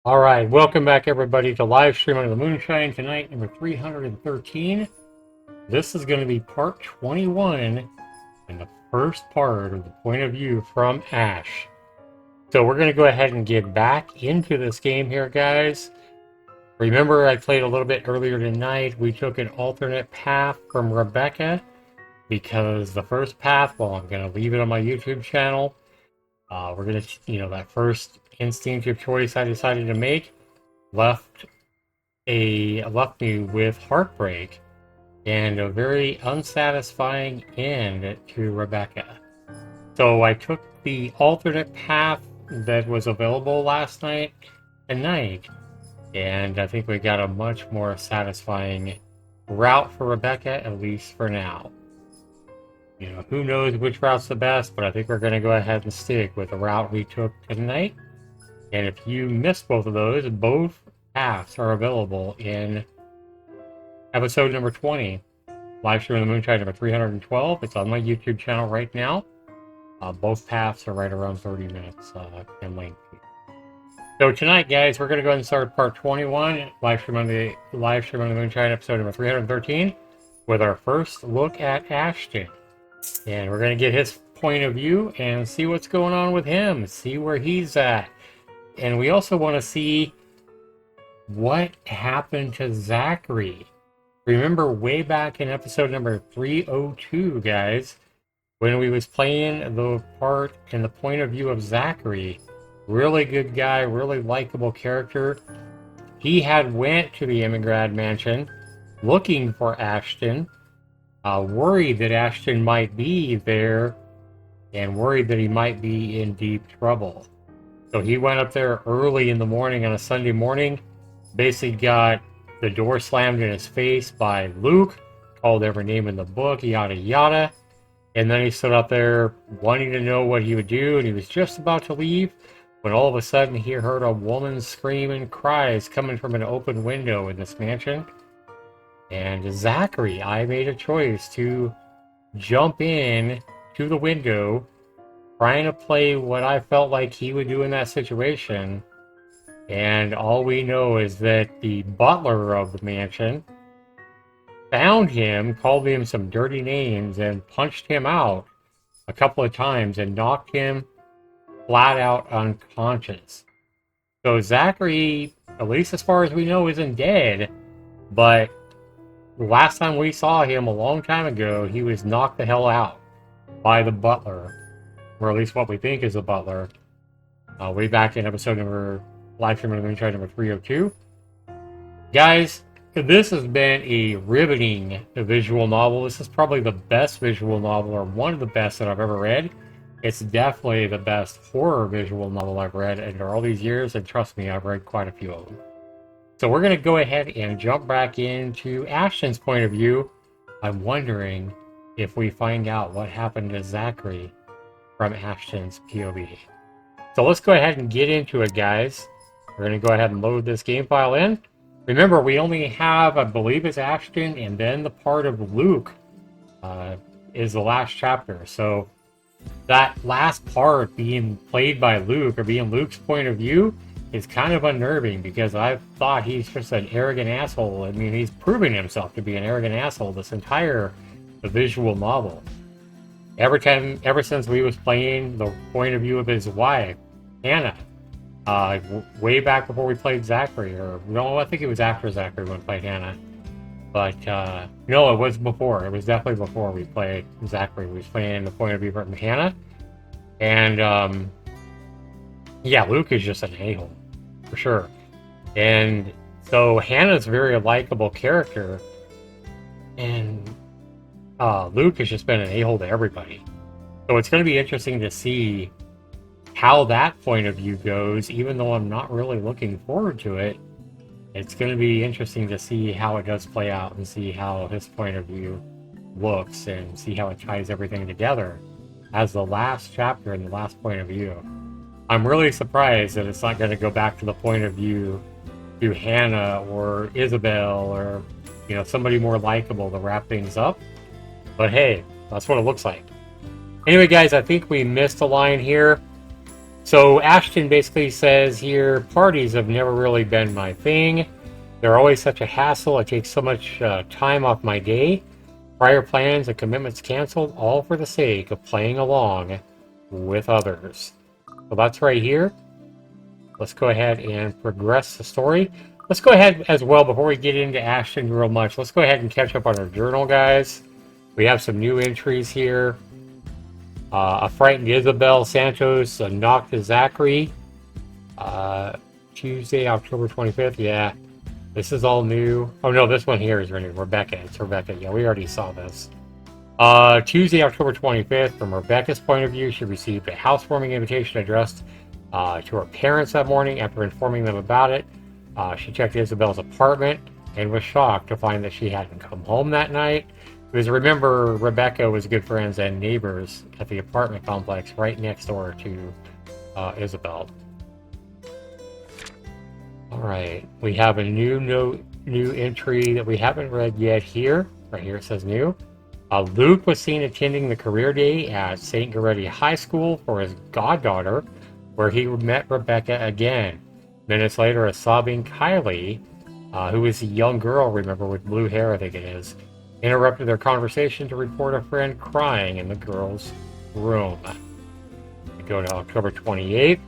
All right, welcome back everybody to live stream on the Moonshine tonight, number 313. This is going to be part 21 and the first part of the point of view from Ash. So we're going to go ahead and get back into this game here, guys. Remember, I played a little bit earlier tonight. We took an alternate path from Rebecca because the first path, well, I'm going to leave it on my YouTube channel. We're going to, that first instinctive choice I decided to make left me with heartbreak and a very unsatisfying end to Rebecca. So I took the alternate path that was available last night tonight, and I think we got a much more satisfying route for Rebecca, at least for now. Who knows which route's the best, but I think we're going to go ahead and stick with the route we took tonight. And if you missed both of those, both paths are available in episode number 20, live stream of the Moonshine number 312. It's on my YouTube channel right now. Both paths are right around 30 minutes in length. So tonight, guys, we're going to go ahead and start part 21, live stream on the Moonshine episode number 313, with our first look at Ashton. And we're going to get his point of view and see what's going on with him, see where he's at. And we also want to see what happened to Zachary. Remember way back in episode number 302, guys, when we was playing the part and the point of view of Zachary. Really good guy, really likable character. He had went to the Immigrant Mansion looking for Ashton. Worried that Ashton might be there and worried that he might be in deep trouble. So he went up there early in the morning on a Sunday morning, basically got the door slammed in his face by Luke, called every name in the book, yada yada, and then he stood up there wanting to know what he would do, and he was just about to leave when all of a sudden he heard a woman scream and cries coming from an open window in this mansion. And Zachary, I made a choice to jump in to the window, trying to play what I felt like he would do in that situation. And all we know is that the butler of the mansion found him, called him some dirty names, and punched him out a couple of times and knocked him flat out unconscious. So Zachary, at least as far as we know, isn't dead, but the last time we saw him a long time ago, he was knocked the hell out by the butler, or at least what we think is the butler, way back in episode number, live stream of the Moonshine number 302. Guys, this has been a riveting visual novel. This is probably the best visual novel, or one of the best that I've ever read. It's definitely the best horror visual novel I've read after all these years, and trust me, I've read quite a few of them. So we're going to go ahead and jump back into Ashton's point of view. I'm wondering if we find out what happened to Zachary from Ashton's POV. So let's go ahead and get into it, guys. We're going to go ahead and load this game file in. Remember, we only have, I believe it's Ashton, and then the part of Luke is the last chapter. So that last part being played by Luke, or being Luke's point of view, is kind of unnerving, because I've thought he's just an arrogant asshole. I mean, he's proving himself to be an arrogant asshole this entire visual novel. Ever since we was playing the point of view of his wife, Hannah, way back before we played Zachary, or no, I think it was after Zachary when we played Hannah. But no, it was before. It was definitely before we played Zachary. We was playing the point of view from Hannah, and yeah, Luke is just an a-hole. For sure. And so Hannah's a very likable character, and Luke has just been an a-hole to everybody. So it's going to be interesting to see how that point of view goes, even though I'm not really looking forward to it. It's going to be interesting to see how it does play out, and see how his point of view looks, and see how it ties everything together as the last chapter and the last point of view. I'm really surprised that it's not going to go back to the point of view to Hannah or Isabel, or somebody more likable to wrap things up. But hey, that's what it looks like. Anyway, guys, I think we missed a line here. So Ashton basically says here, parties have never really been my thing. They're always such a hassle. It takes so much time off my day. Prior plans and commitments canceled, all for the sake of playing along with others. So that's right here. Let's go ahead and progress the story. Let's go ahead as well, before we get into Ashton real much, let's go ahead and catch up on our journal, guys. We have some new entries here. A frightened Isabel Santos knocked Zachary. Tuesday, October 25th. Yeah, this is all new. Oh no, this one here is new. Rebecca. It's Rebecca. Yeah, we already saw this. Tuesday, October 25th. From Rebecca's point of view, she received a housewarming invitation addressed to her parents that morning. After informing them about it, she checked Isabel's apartment and was shocked to find that she hadn't come home that night. Because remember, Rebecca was good friends and neighbors at the apartment complex right next door to Isabel. All right, we have a new entry that we haven't read yet here. Right here it says new. Luke was seen attending the career day at St. Goretti High School for his goddaughter, where he met Rebecca again. Minutes later, a sobbing Kylie, who is a young girl, remember, with blue hair, I think it is, interrupted their conversation to report a friend crying in the girls' room. We go to October 28th.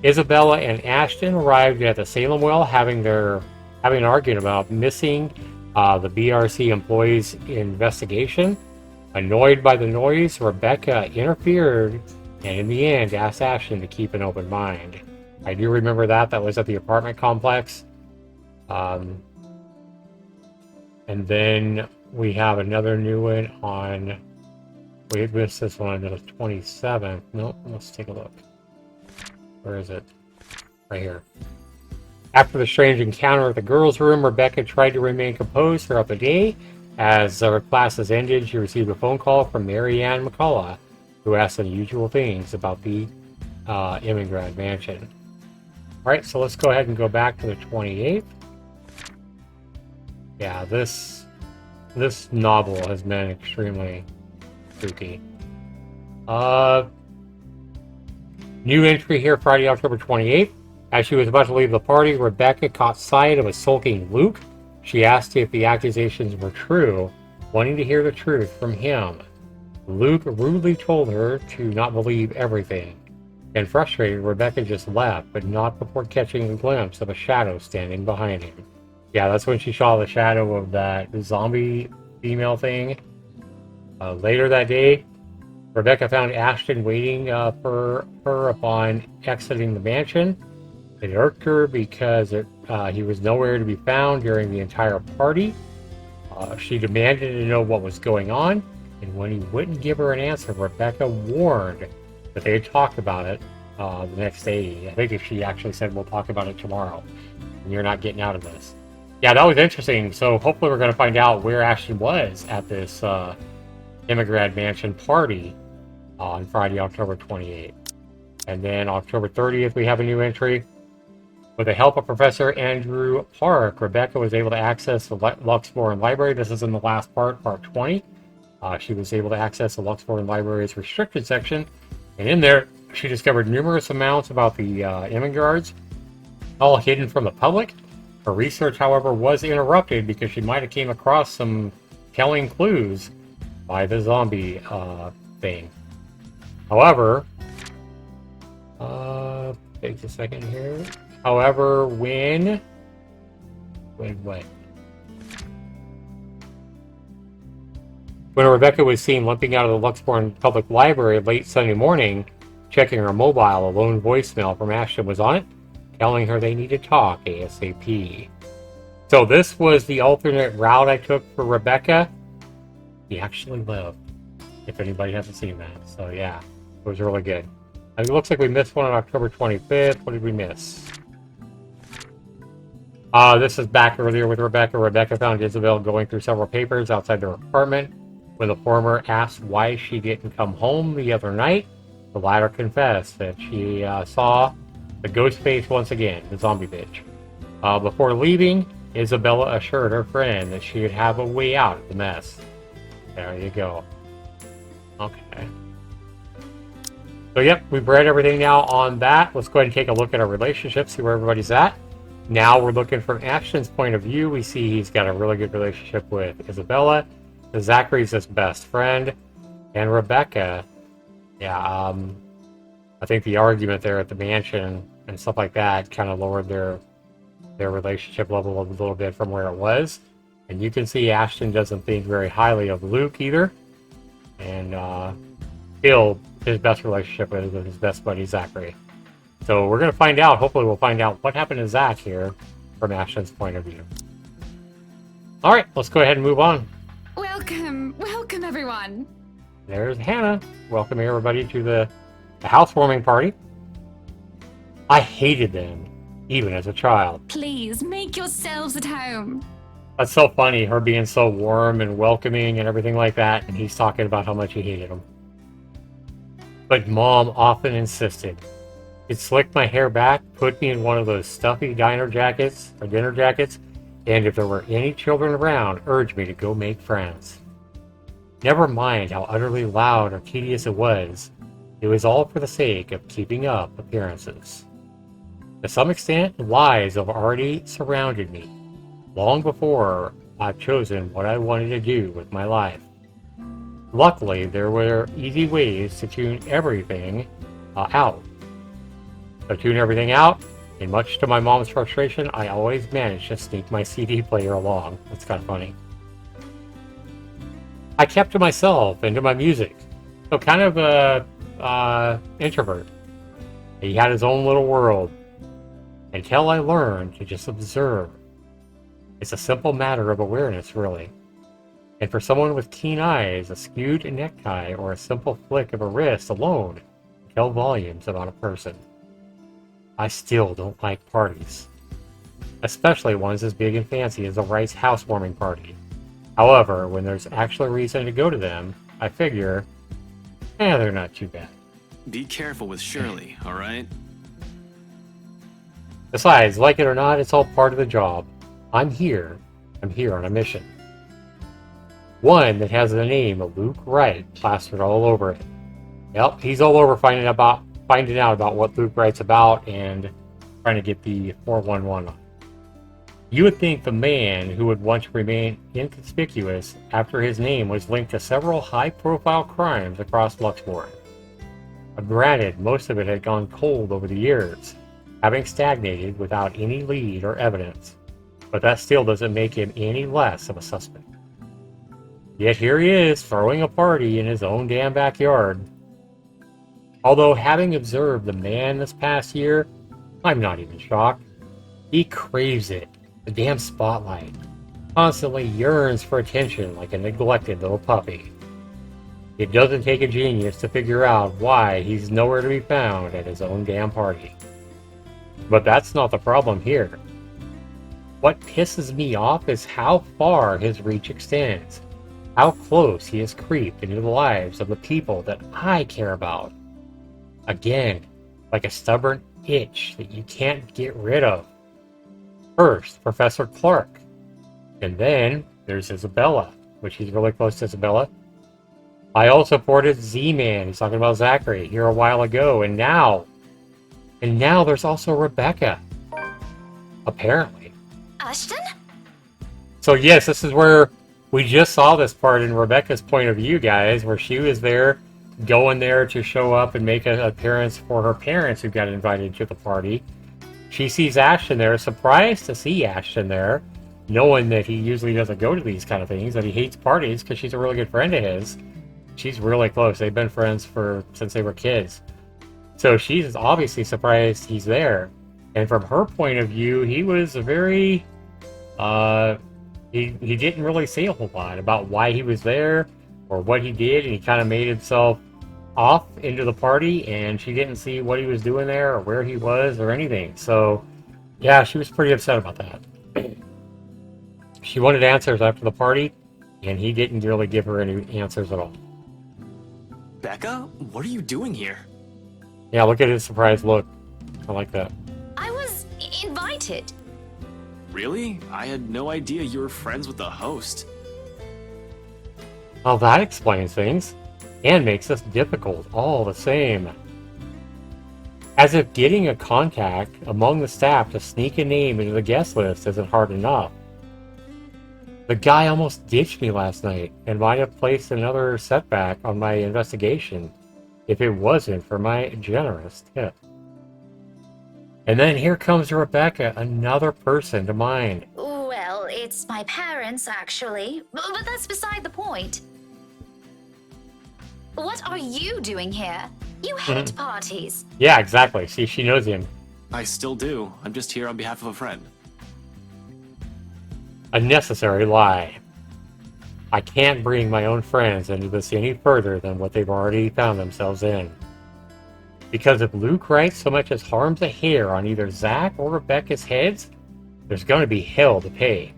Isabella and Ashton arrived at the Salem well, having an argument about missing the BRC employees' investigation. Annoyed by the noise, Rebecca interfered and in the end asked Ashton to keep an open mind. I do remember that. That was at the apartment complex. And then we have another new one on... We missed this one on the 27th. Nope, let's take a look. Where is it? Right here. After the strange encounter at the girls' room, Rebecca tried to remain composed throughout the day. As her classes ended, she received a phone call from Mary Ann McCullough, who asked unusual things about the Immigrant Mansion. Alright, so let's go ahead and go back to the 28th. Yeah, this novel has been extremely spooky. New entry here, Friday, October 28th. As she was about to leave the party, Rebecca caught sight of a sulking Luke. She asked if the accusations were true, wanting to hear the truth from him. Luke rudely told her to not believe everything. And frustrated, Rebecca just left, but not before catching a glimpse of a shadow standing behind him. Yeah, that's when she saw the shadow of that zombie female thing. Later that day, Rebecca found Ashton waiting for her upon exiting the mansion. It irked her because he was nowhere to be found during the entire party. She demanded to know what was going on, and when he wouldn't give her an answer, Rebecca warned that they had talked about it the next day. I think if she actually said, we'll talk about it tomorrow, and you're not getting out of this. Yeah, that was interesting. So hopefully we're going to find out where Ashton was at this Immigrant Mansion party on Friday, October 28th. And then October 30th, we have a new entry. With the help of Professor Andrew Park, Rebecca was able to access the Luxembourg Library. This is in the last part 20. She was able to access the Luxembourg Library's restricted section. And in there, she discovered numerous amounts about the immigrants, all hidden from the public. Her research, however, was interrupted because she might have came across some telling clues by the zombie thing. However, takes a second here. However, when Rebecca was seen limping out of the Luxembourg Public Library late Sunday morning, checking her mobile, a lone voicemail from Ashton was on it, telling her they need to talk ASAP. So this was the alternate route I took for Rebecca. He actually lived, if anybody hasn't seen that. So yeah, it was really good. It looks like we missed one on October 25th. What did we miss? This is back earlier with Rebecca. Rebecca found Isabel going through several papers outside their apartment. When the former asked why she didn't come home the other night, the latter confessed that she saw the ghost face once again, the zombie bitch. Before leaving, Isabella assured her friend that she would have a way out of the mess. There you go. Okay. So yep, we've read everything now on that. Let's go ahead and take a look at our relationship, see where everybody's at. Now we're looking from Ashton's point of view. We see he's got a really good relationship with Isabella. Zachary's his best friend. And Rebecca, yeah, I think the argument there at the mansion and stuff like that kind of lowered their relationship level a little bit from where it was. And you can see Ashton doesn't think very highly of Luke either. And still, his best relationship is with his best buddy Zachary. So we're going to find out, hopefully we'll find out what happened to Zach here from Ashton's point of view. Alright, let's go ahead and move on. Welcome everyone. There's Hannah. Welcoming everybody to the housewarming party. I hated them, even as a child. Please make yourselves at home. That's so funny, her being so warm and welcoming and everything like that, and he's talking about how much he hated them. But Mom often insisted. She'd slick my hair back, put me in one of those stuffy dinner jackets, and if there were any children around, urge me to go make friends. Never mind how utterly loud or tedious it was all for the sake of keeping up appearances. To some extent, lies have already surrounded me, long before I've chosen what I wanted to do with my life. Luckily, there were easy ways to tune everything out. So tune everything out, and much to my mom's frustration, I always managed to sneak my CD player along. That's kind of funny. I kept to myself and to my music. So kind of a introvert. He had his own little world. Until I learned to just observe. It's a simple matter of awareness, really. And for someone with keen eyes, a skewed necktie or a simple flick of a wrist alone can tell volumes about a person. I still don't like parties. Especially ones as big and fancy as a Rice housewarming party. However, when there's actually a reason to go to them, I figure, they're not too bad. Be careful with Shirley, alright? Besides, like it or not, it's all part of the job. I'm here on a mission. One that has the name of Luke Wright plastered all over it. Yep, he's all over finding out about what Luke Wright's about and trying to get the 411 on. You would think the man who would want to remain inconspicuous after his name was linked to several high-profile crimes across Luxembourg. Granted, most of it had gone cold over the years, having stagnated without any lead or evidence, but that still doesn't make him any less of a suspect. Yet here he is, throwing a party in his own damn backyard. Although having observed the man this past year, I'm not even shocked. He craves it. The damn spotlight. Constantly yearns for attention like a neglected little puppy. It doesn't take a genius to figure out why he's nowhere to be found at his own damn party. But that's not the problem here. What pisses me off is how far his reach extends. How close he has creeped into the lives of the people that I care about. Again, like a stubborn itch that you can't get rid of. First, Professor Clark. And then, there's Isabella, which he's really close to Isabella. I also supported Z-Man, he's talking about Zachary, here a while ago, and now there's also Rebecca. Apparently. Ashton? So yes, this is where we just saw this part in Rebecca's point of view, guys, where she was there, going there to show up and make an appearance for her parents who got invited to the party. She sees Ashton there, surprised to see Ashton there, knowing that he usually doesn't go to these kind of things, that he hates parties because she's a really good friend of his. She's really close. They've been friends since they were kids. So she's obviously surprised he's there. And from her point of view, he was a very... He didn't really say a whole lot about why he was there or what he did, and he kind of made himself off into the party, and she didn't see what he was doing there or where he was or anything. So, yeah, she was pretty upset about that. She wanted answers after the party, and he didn't really give her any answers at all. Becca, what are you doing here? Yeah, look at his surprised look. I like that. I was invited. Really? I had no idea you were friends with the host. Well, that explains things. And makes us difficult all the same. As if getting a contact among the staff to sneak a name into the guest list isn't hard enough. The guy almost ditched me last night and might have placed another setback on my investigation if it wasn't for my generous tip. And then here comes Rebecca, another person to mind. Well, it's my parents, actually. But that's beside the point. What are you doing here? You hate parties. Yeah, exactly. See, she knows him. I still do. I'm just here on behalf of a friend. A necessary lie. I can't bring my own friends into this any further than what they've already found themselves in. Because if Luke Wright so much as harms a hair on either Zach or Rebecca's heads, there's going to be hell to pay.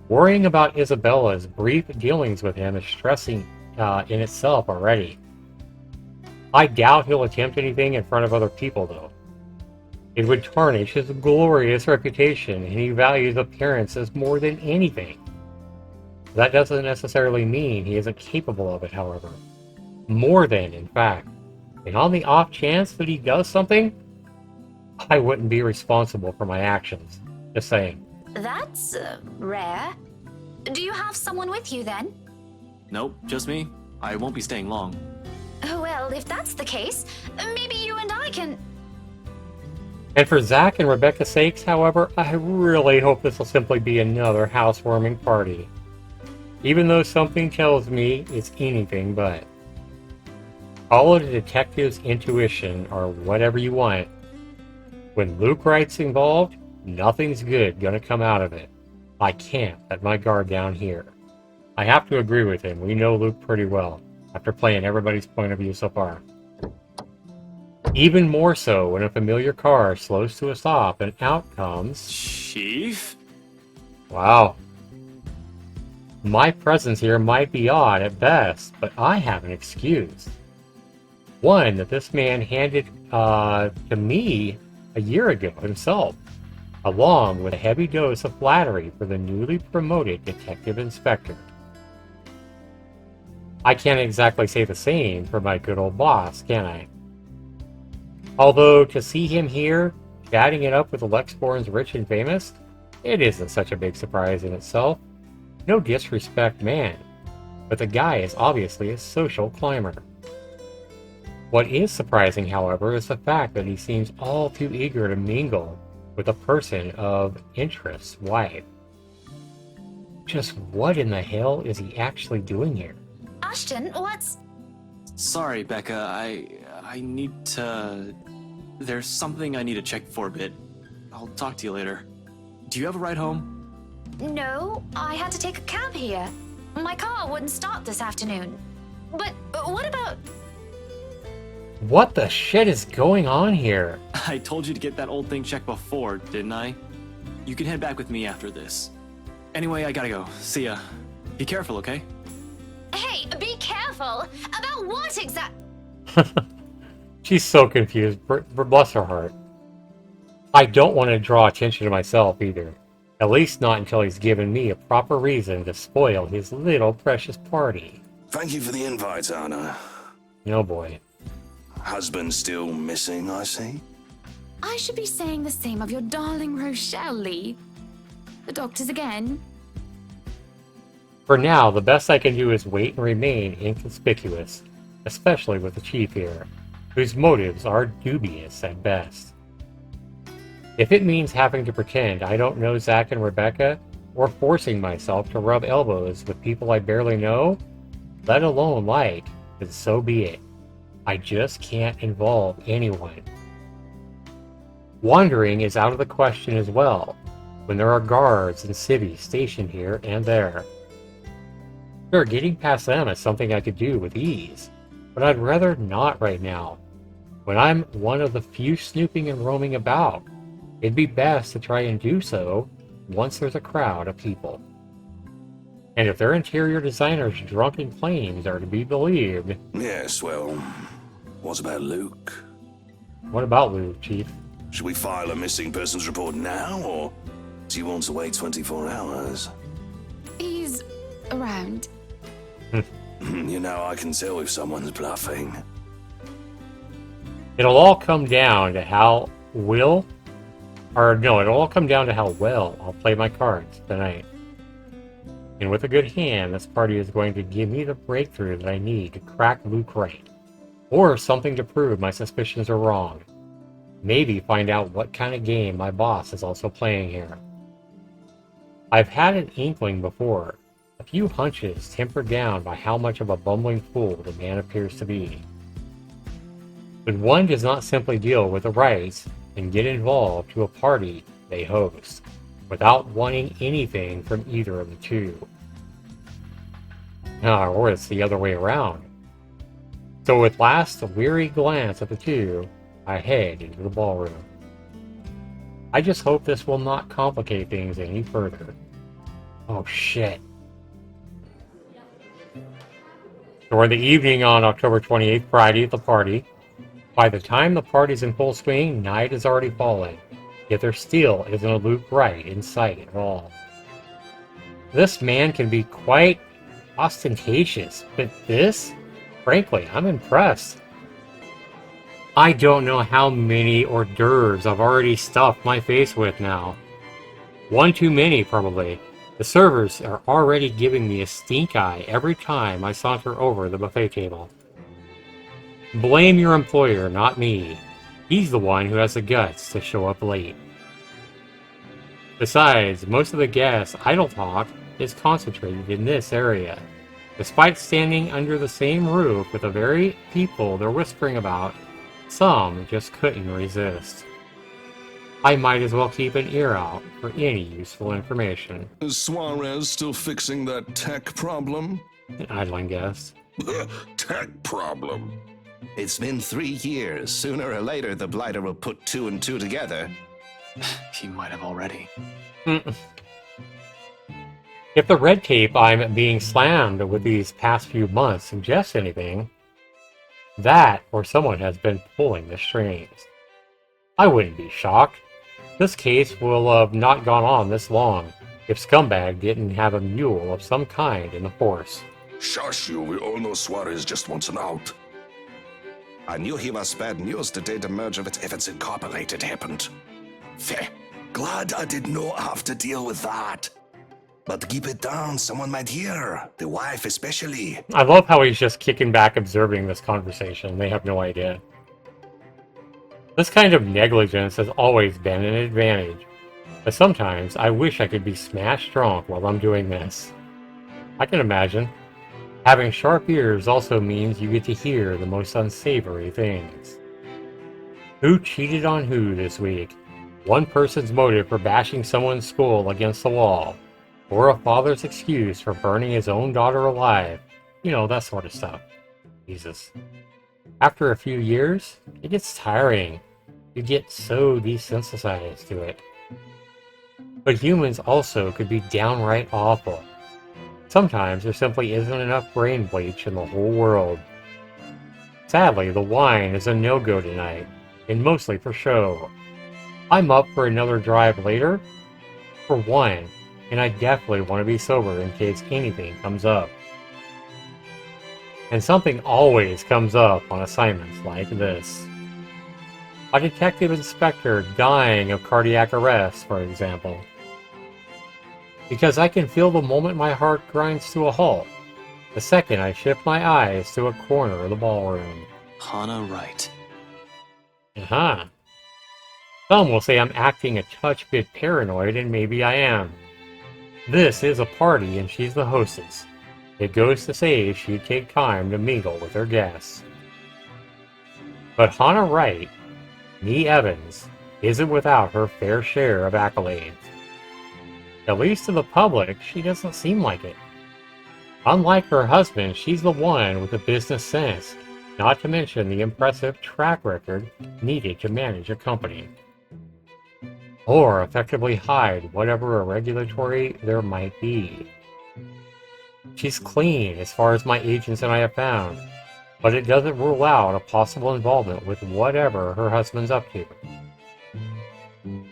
Worrying about Isabella's brief dealings with him is stressing in itself already. I doubt he'll attempt anything in front of other people, though. It would tarnish his glorious reputation, and he values appearances more than anything. That doesn't necessarily mean he isn't capable of it, however. More than, in fact. And on the off chance that he does something, I wouldn't be responsible for my actions. Just saying. That's rare. Do you have someone with you then? Nope, just me. I won't be staying long. Well, if that's the case, maybe you and I can... And for Zach and Rebecca's sakes, however, I really hope this will simply be another housewarming party. Even though something tells me it's anything but. Follow the detective's intuition, or whatever you want. When Luke Wright's involved, nothing's good gonna come out of it. I can't let my guard down here. I have to agree with him. We know Luke pretty well, after playing everybody's point of view so far. Even more so when a familiar car slows to a stop and out comes... Chief? Wow. My presence here might be odd at best, but I have an excuse. One that this man handed to me a year ago himself, along with a heavy dose of flattery for the newly promoted detective inspector. I can't exactly say the same for my good old boss, can I? Although, to see him here, chatting it up with Alexborn's rich and famous, it isn't such a big surprise in itself. No disrespect, man, but the guy is obviously a social climber. What is surprising, however, is the fact that he seems all too eager to mingle with a person of interest's wife. Just what in the hell is he actually doing here? Ashton, what's... Sorry, Becca. I need to... There's something I need to check for a bit. I'll talk to you later. Do you have a ride home? No, I had to take a cab here. My car wouldn't start this afternoon. But what about... What the shit is going on here? I told you to get that old thing checked before, didn't I? You can head back with me after this. Anyway, I gotta go. See ya. Be careful, okay? Hey, be careful! About what exact... She's so confused. Bless her heart. I don't want to draw attention to myself either. At least not until he's given me a proper reason to spoil his little precious party. Thank you for the invite, Anna. Oh boy. Husband still missing, I see. I should be saying the same of your darling Rochelle, Lee. The doctors again. For now, the best I can do is wait and remain inconspicuous, especially with the chief here, whose motives are dubious at best. If it means having to pretend I don't know Zach and Rebecca, or forcing myself to rub elbows with people I barely know, let alone like, then so be it. I just can't involve anyone. Wandering is out of the question as well, when there are guards and civvies stationed here and there. Sure, getting past them is something I could do with ease, but I'd rather not right now. When I'm one of the few snooping and roaming about, it'd be best to try and do so once there's a crowd of people. And if their interior designers' drunken claims are to be believed... Yes, well, what about Luke? What about Luke, Chief? Should we file a missing persons report now, or do you want to wait 24 hours? He's around. You know, I can tell if someone's bluffing. It'll all come down to how it'll all come down to how well I'll play my cards tonight. And with a good hand, this party is going to give me the breakthrough that I need to crack Luke right. Or something to prove my suspicions are wrong. Maybe find out what kind of game my boss is also playing here. I've had an inkling before, a few hunches tempered down by how much of a bumbling fool the man appears to be. But one does not simply deal with the rights and get involved to a party they host, without wanting anything from either of the two. Or it's the other way around. So with last weary glance at the two, I head into the ballroom. I just hope this will not complicate things any further. Oh shit. During the evening on October 28th, Friday at the party, by the time the party's in full swing, night has already fallen, yet there still isn't a Luke Wright in sight at all. This man can be quite ostentatious, but this, frankly, I'm impressed. I don't know how many hors d'oeuvres I've already stuffed my face with now. One too many, probably. The servers are already giving me a stink eye every time I saunter over the buffet table. Blame your employer, not me. He's the one who has the guts to show up late. Besides, most of the guests' idle talk is concentrated in this area. Despite standing under the same roof with the very people they're whispering about, some just couldn't resist. I might as well keep an ear out for any useful information. Is Suarez still fixing that tech problem? An idling guest. Tech problem? It's been 3 years. Sooner or later, the Blighter will put 2 and 2 together. He might have already. If the red tape I'm being slammed with these past few months suggests anything, that or someone has been pulling the strings. I wouldn't be shocked. This case will have not gone on this long if Scumbag didn't have a mule of some kind in the force. Shush you, we all know Suarez just wants an out. I knew he was bad news the day the merger with Evans Incorporated happened. Feh, glad I did not have to deal with that. But keep it down, someone might hear. The wife especially. I love how he's just kicking back observing this conversation. They have no idea. This kind of negligence has always been an advantage, but sometimes I wish I could be smashed drunk while I'm doing this. I can imagine. Having sharp ears also means you get to hear the most unsavory things. Who cheated on who this week? One person's motive for bashing someone's skull against the wall, or a father's excuse for burning his own daughter alive. You know, that sort of stuff. Jesus. After a few years, it gets tiring. You get so desensitized to it. But humans also could be downright awful. Sometimes there simply isn't enough brain bleach in the whole world. Sadly, the wine is a no-go tonight, and mostly for show. I'm up for another drive later, for one, and I definitely want to be sober in case anything comes up. And something always comes up on assignments like this. A detective inspector dying of cardiac arrest, for example. Because I can feel the moment my heart grinds to a halt, the second I shift my eyes to a corner of the ballroom. Hannah Wright. Uh-huh. Some will say I'm acting a touch bit paranoid, and maybe I am. This is a party and she's the hostess. It goes to say she'd take time to mingle with her guests. But Hannah Wright, Nee Evans, isn't without her fair share of accolades. At least to the public, she doesn't seem like it. Unlike her husband, she's the one with the business sense, not to mention the impressive track record needed to manage a company. Or effectively hide whatever irregulatory there might be. She's clean as far as my agents and I have found, but it doesn't rule out a possible involvement with whatever her husband's up to.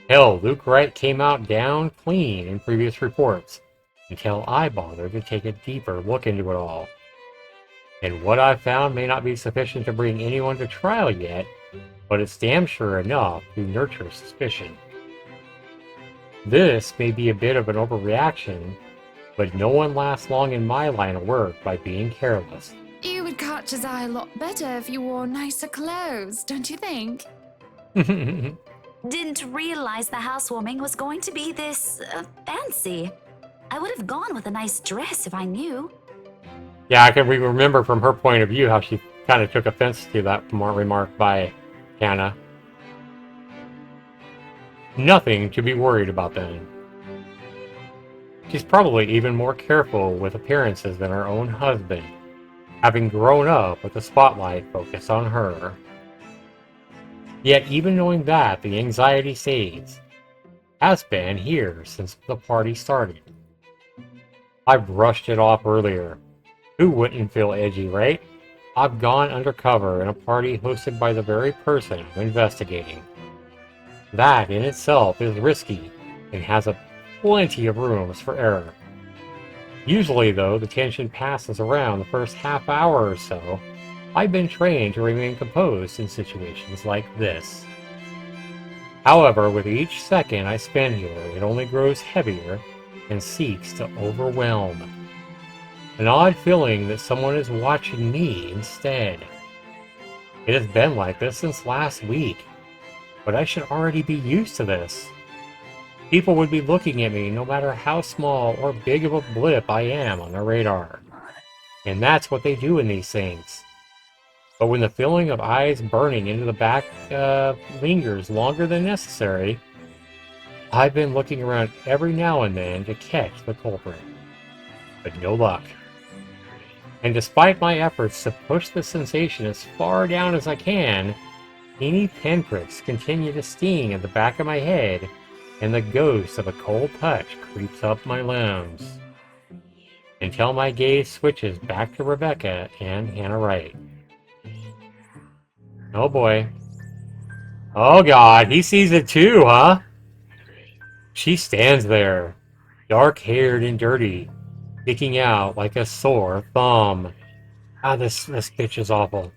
Hell, Luke Wright came out down clean in previous reports, until I bothered to take a deeper look into it all. And what I've found may not be sufficient to bring anyone to trial yet, but it's damn sure enough to nurture suspicion. This may be a bit of an overreaction, but no one lasts long in my line of work by being careless. You would catch his eye a lot better if you wore nicer clothes, don't you think? Didn't realize the housewarming was going to be this fancy. I would have gone with a nice dress if I knew. Yeah, we remember from her point of view how she kind of took offense to that remark by Hannah. Nothing to be worried about then. She's probably even more careful with appearances than her own husband, having grown up with the spotlight focused on her. Yet even knowing that, the anxiety stays. Has been here since the party started. I brushed it off earlier. Who wouldn't feel edgy, right? I've gone undercover in a party hosted by the very person I'm investigating. That in itself is risky and has plenty of rooms for error. Usually, though, the tension passes around the first half hour or so. I've been trained to remain composed in situations like this. However, with each second I spend here, it only grows heavier and seeks to overwhelm. An odd feeling that someone is watching me instead. It has been like this since last week, but I should already be used to this. People would be looking at me no matter how small or big of a blip I am on their radar. And that's what they do in these things. But when the feeling of eyes burning into the back lingers longer than necessary, I've been looking around every now and then to catch the culprit. But no luck. And despite my efforts to push the sensation as far down as I can, teeny pinpricks continue to sting at the back of my head, and the ghost of a cold touch creeps up my limbs. Until my gaze switches back to Rebecca and Hannah Wright. Oh boy. Oh god, he sees it too, huh? She stands there, dark-haired and dirty, sticking out like a sore thumb. Ah, this bitch is awful.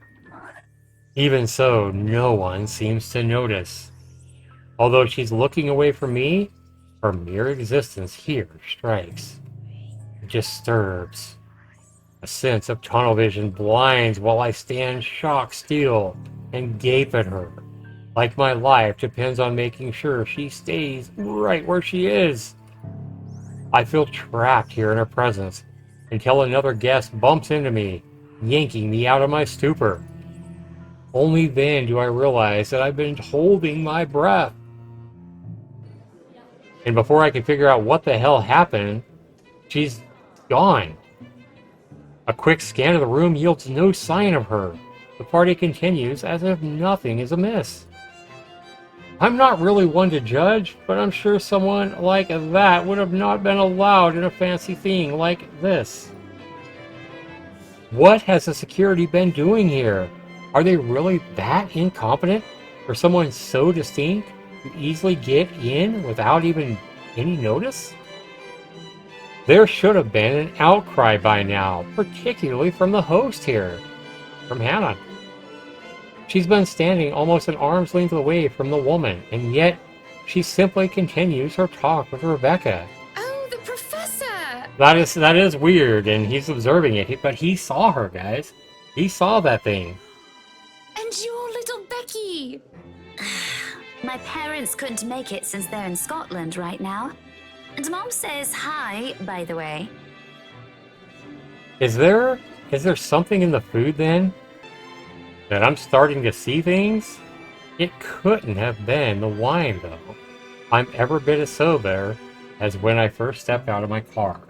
Even so, no one seems to notice. Although she's looking away from me, her mere existence here strikes. It disturbs. A sense of tunnel vision blinds while I stand shocked still and gape at her, like my life depends on making sure she stays right where she is. I feel trapped here in her presence until another guest bumps into me, yanking me out of my stupor. Only then do I realize that I've been holding my breath. And before I can figure out what the hell happened, she's gone. A quick scan of the room yields no sign of her. The party continues as if nothing is amiss. I'm not really one to judge, but I'm sure someone like that would have not been allowed in a fancy thing like this. What has the security been doing here? Are they really that incompetent for someone so distinct to easily get in without even any notice? There should have been an outcry by now, particularly from the host here, from Hannah. She's been standing almost an arm's length away from the woman, and yet she simply continues her talk with Rebecca. Oh, the professor! That is weird, and he's observing it, but he saw her, guys. He saw that thing. And your little Becky! My parents couldn't make it since they're in Scotland right now. And Mom says hi, by the way. Is there something in the food then? That I'm starting to see things? It couldn't have been the wine, though. I'm every bit as sober as when I first stepped out of my car.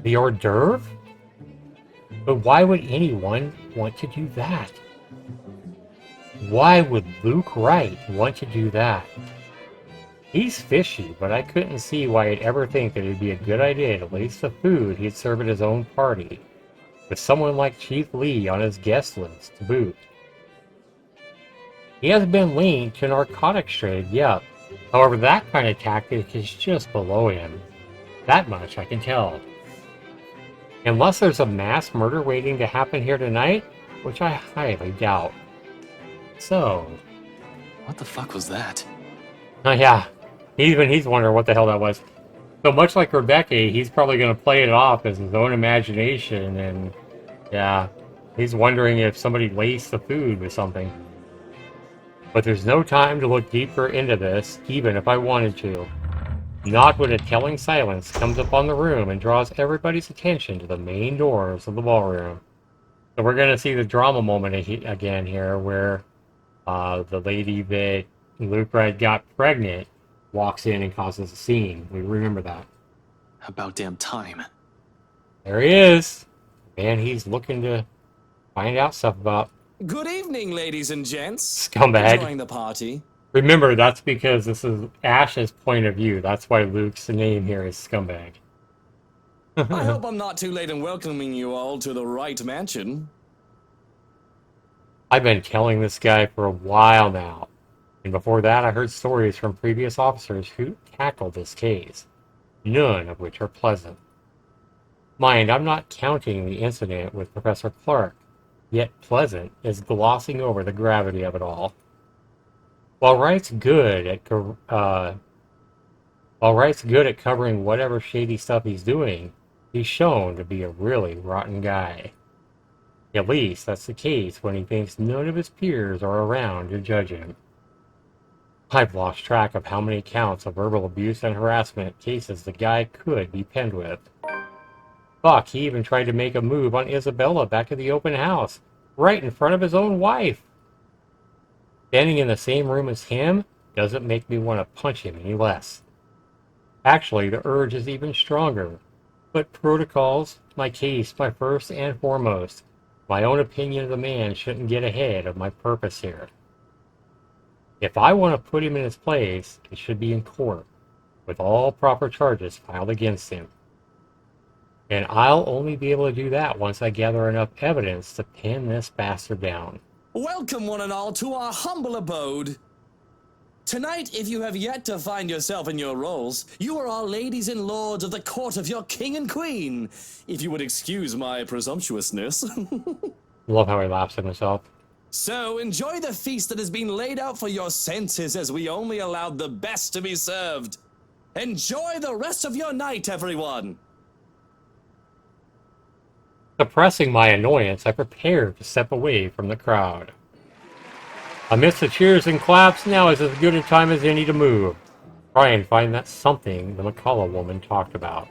The hors d'oeuvre? But why would anyone want to do that? Why would Luke Wright want to do that? He's fishy, but I couldn't see why he'd ever think that it'd be a good idea to lace the food he'd serve at his own party, with someone like Chief Lee on his guest list to boot. He has been linked to narcotics trade, yep. However, that kind of tactic is just below him. That much I can tell. Unless there's a mass murder waiting to happen here tonight, which I highly doubt. So, What the fuck was that? oh yeah, even he's wondering what the hell that was. So much like Rebecca, he's probably going to play it off as his own imagination, and yeah, he's wondering if somebody laced the food with something. But there's no time to look deeper into this, even if I wanted to. Not when a telling silence comes upon the room and draws everybody's attention to the main doors of the ballroom. So we're going to see the drama moment again here, where the lady that Luke Wright got pregnant walks in and causes a scene. We remember that. About damn time. There he is. Man, he's looking to find out stuff about Good evening, ladies and gents. scumbag. Enjoying the party. Remember, that's because this is Ash's point of view. That's why Luke's name here is Scumbag. I hope I'm not too late in welcoming you all to the right mansion. I've been telling this guy for a while now. And before that, I heard stories from previous officers who tackled this case, none of which are pleasant. Mind, I'm not counting the incident with Professor Clark, yet pleasant is glossing over the gravity of it all. While Wright's good at covering whatever shady stuff he's doing, he's shown to be a really rotten guy. At least that's the case when he thinks none of his peers are around to judge him. I've lost track of how many counts of verbal abuse and harassment cases the guy could be penned with. Fuck, he even tried to make a move on Isabella back at the open house, right in front of his own wife. Standing in the same room as him doesn't make me want to punch him any less. Actually, the urge is even stronger. But protocols, my case, my first and foremost. My own opinion of the man shouldn't get ahead of my purpose here. If I want to put him in his place, it should be in court, with all proper charges filed against him. And I'll only be able to do that once I gather enough evidence to pin this bastard down. Welcome, one and all, to our humble abode. Tonight, if you have yet to find yourself in your roles, you are our ladies and lords of the court of your king and queen. If you would excuse my presumptuousness. Love how he laughs at himself. So, enjoy the feast that has been laid out for your senses, as we only allowed the best to be served. Enjoy the rest of your night, everyone. Suppressing my annoyance, I prepared to step away from the crowd. Amidst the cheers and claps, now is as good a time as any to move. Try and find that something the McCullough woman talked about.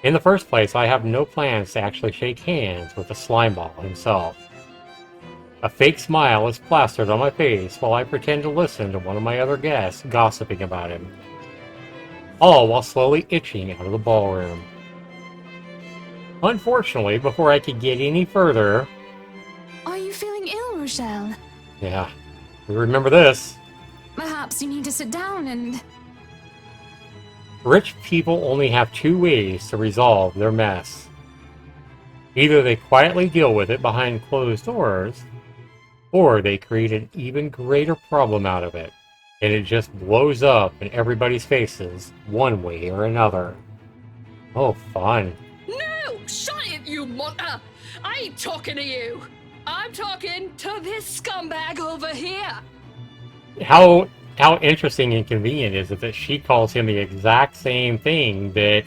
In the first place, I have no plans to actually shake hands with the slimeball himself. A fake smile is plastered on my face while I pretend to listen to one of my other guests gossiping about him. All while slowly itching out of the ballroom. Unfortunately, before I could get any further... Are you feeling ill, Rochelle? Yeah, we remember this. Perhaps you need to sit down and... Rich people only have two ways to resolve their mess. Either they quietly deal with it behind closed doors, or they create an even greater problem out of it, and it just blows up in everybody's faces, one way or another. Oh, fun. No! Shut it, you monster! I ain't talking to you! I'm talking to this scumbag over here! How interesting and convenient is it that she calls him the exact same thing that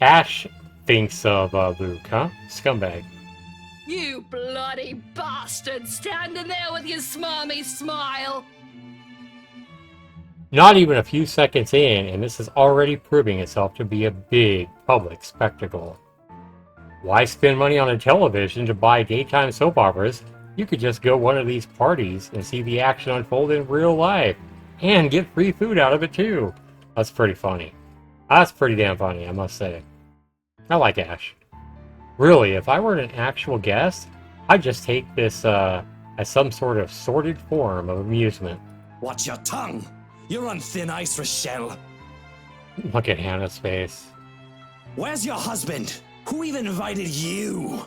Ash thinks of Luke, huh? Scumbag. You bloody bastard, standing there with your smarmy smile! Not even a few seconds in, and this is already proving itself to be a big public spectacle. Why spend money on a television to buy daytime soap operas? You could just go one of these parties and see the action unfold in real life, and get free food out of it too. That's pretty funny. That's pretty damn funny, I must say. I like Ash. Really, if I were an actual guest, I'd just take this as some sort of sordid form of amusement. Watch your tongue. You're on thin ice, Rochelle. Look at Hannah's face. Where's your husband? Who even invited you?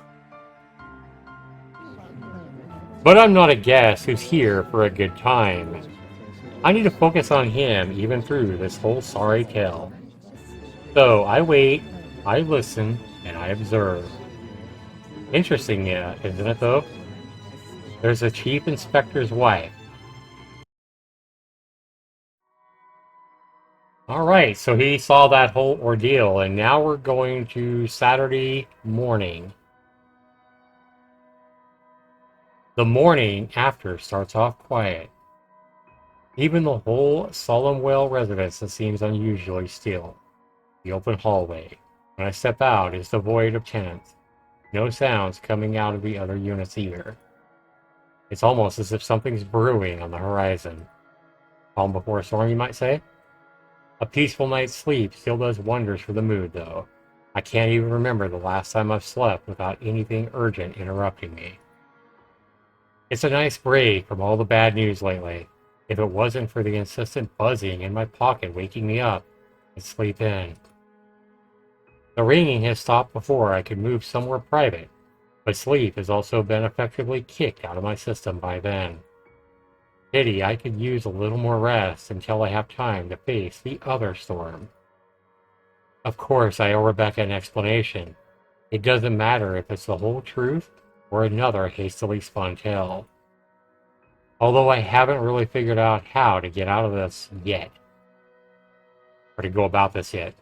But I'm not a guest who's here for a good time. I need to focus on him even through this whole sorry tale. So I wait, I listen, and I observe. Interesting, yeah, isn't it though? There's a chief inspector's wife. Alright, so he saw that whole ordeal, and now we're going to Saturday morning. The morning after starts off quiet. Even the whole Solemnwell residence seems unusually still. The open hallway, when I step out, is devoid of tenants. No sounds coming out of the other units either. It's almost as if something's brewing on the horizon. Calm before a storm, you might say? A peaceful night's sleep still does wonders for the mood, though. I can't even remember the last time I've slept without anything urgent interrupting me. It's a nice break from all the bad news lately. If it wasn't for the insistent buzzing in my pocket waking me up, I'd sleep in. The ringing has stopped before I could move somewhere private, but sleep has also been effectively kicked out of my system by then. Pity I could use a little more rest until I have time to face the other storm. Of course, I owe Rebecca an explanation. It doesn't matter if it's the whole truth or another hastily spun tale. Although I haven't really figured out how to get out of this yet. Or to go about this yet.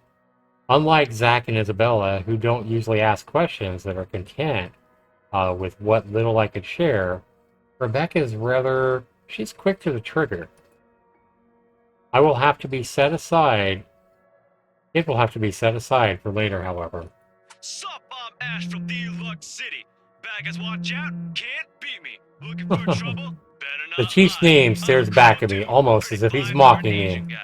Unlike Zach and Isabella, who don't usually ask questions that are content with what little I could share, Rebecca is rather, she's quick to the trigger. It will have to be set aside for later, however. Sup, I'm Ash from Deluxe City. Baggers, watch out, can't beat me. Looking for trouble? Better not The chief's lie. name stares I'm back cool at me, dude, almost as if pretty he's fine mocking for an me. Asian guy.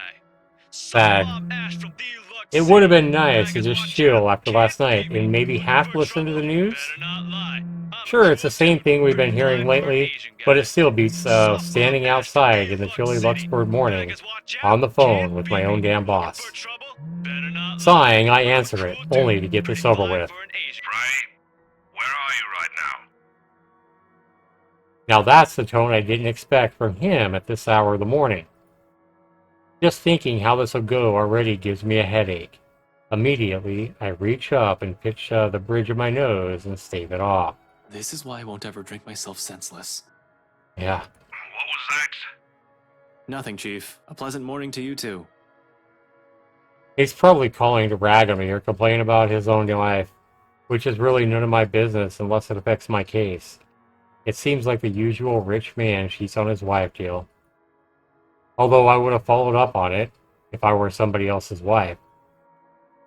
Sup, Sad. I'm Ash from Deluxe It would have City. been nice to Baggers, just watch chill out, after last can't night beat me. and maybe Looking half for listen to the trouble? news. Better not lie. I'm Sure, it's cool the same dude, thing we've been pretty hearing fine for an lately, Asian guy. but it still beats Sup, I'm standing Ash from outside in the Deluxe chilly City. Luxembourg morning Baggers, watch on out, the phone can't with beat my own me. damn Looking boss. for trouble? Better not lie. Sighing, I I'm a answer it, cool only dude, to get this pretty over fine with. for an Asian. Pray, where are you right now? Now that's the tone I didn't expect from him at this hour of the morning. Just thinking how this will go already gives me a headache. Immediately, I reach up and pitch the bridge of my nose and stave it off. This is why I won't ever drink myself senseless. Yeah. What was that? Nothing, Chief. A pleasant morning to you too. He's probably calling to rag on me or complain about his own life, which is really none of my business unless it affects my case. It seems like the usual rich man cheats on his wife deal. Although I would have followed up on it if I were somebody else's wife.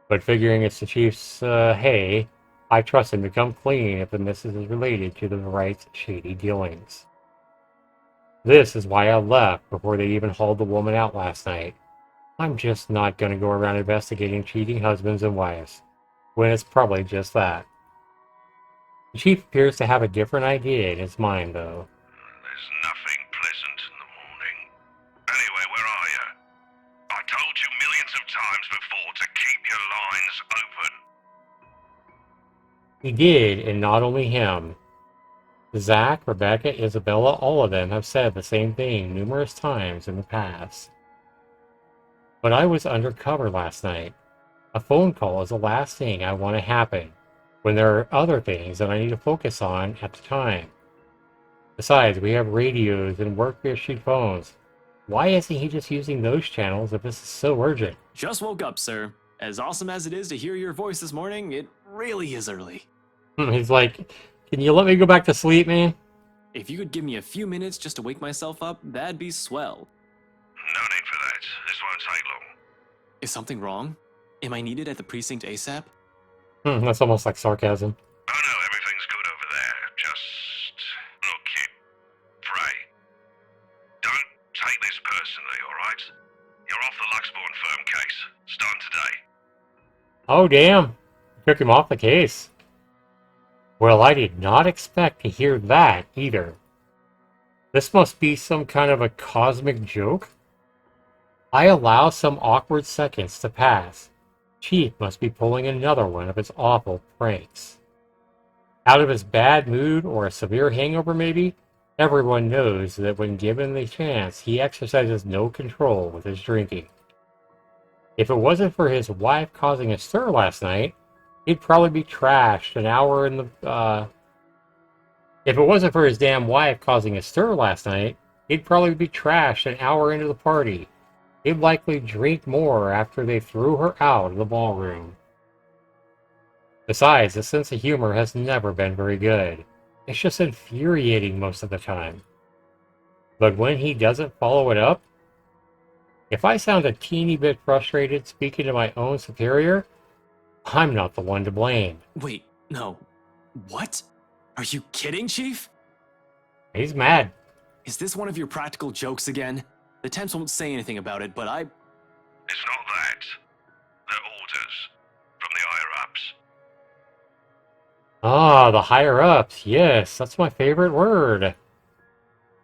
But figuring it's the chief's hey, I trust him to come clean if the missus is related to the right's shady dealings. This is why I left before they even hauled the woman out last night. I'm just not going to go around investigating cheating husbands and wives, when it's probably just that. The chief appears to have a different idea in his mind, though. There's nothing pleasant in the morning. Anyway, where are you? I told you millions of times before to keep your lines open. He did, and not only him. Zach, Rebecca, Isabella, all of them have said the same thing numerous times in the past. But I was undercover last night. A phone call is the last thing I want to happen, when there are other things that I need to focus on at the time. Besides, we have radios and work-issued phones. Why isn't he just using those channels if this is so urgent? Just woke up, sir. As awesome as it is to hear your voice this morning, it really is early. He's like, can you let me go back to sleep, man? If you could give me a few minutes just to wake myself up, that'd be swell. No need for that. This won't take long. Is something wrong? Am I needed at the precinct ASAP? That's almost like sarcasm. Oh no, everything's good over there. Just look, kid. Pray. Don't take this personally, alright? You're off the Luxembourg firm case. Starting today. Oh, damn. Took him off the case. Well, I did not expect to hear that either. This must be some kind of a cosmic joke. I allow some awkward seconds to pass. Chief must be pulling another one of his awful pranks. Out of his bad mood or a severe hangover maybe, everyone knows that when given the chance, he exercises no control with his drinking. If it wasn't for his wife causing a stir last night, he'd probably be trashed an hour in the If it wasn't for his damn wife causing a stir last night, he'd probably be trashed an hour into the party. He'd likely drink more after they threw her out of the ballroom. Besides, his sense of humor has never been very good. It's just infuriating most of the time. But when he doesn't follow it up, if I sound a teeny bit frustrated speaking to my own superior, I'm not the one to blame. Wait, no. What? Are you kidding, Chief? He's mad. Is this one of your practical jokes again? The temps won't say anything about it, but I... It's not that. They're orders from the higher-ups. Ah, the higher-ups. Yes, that's my favorite word.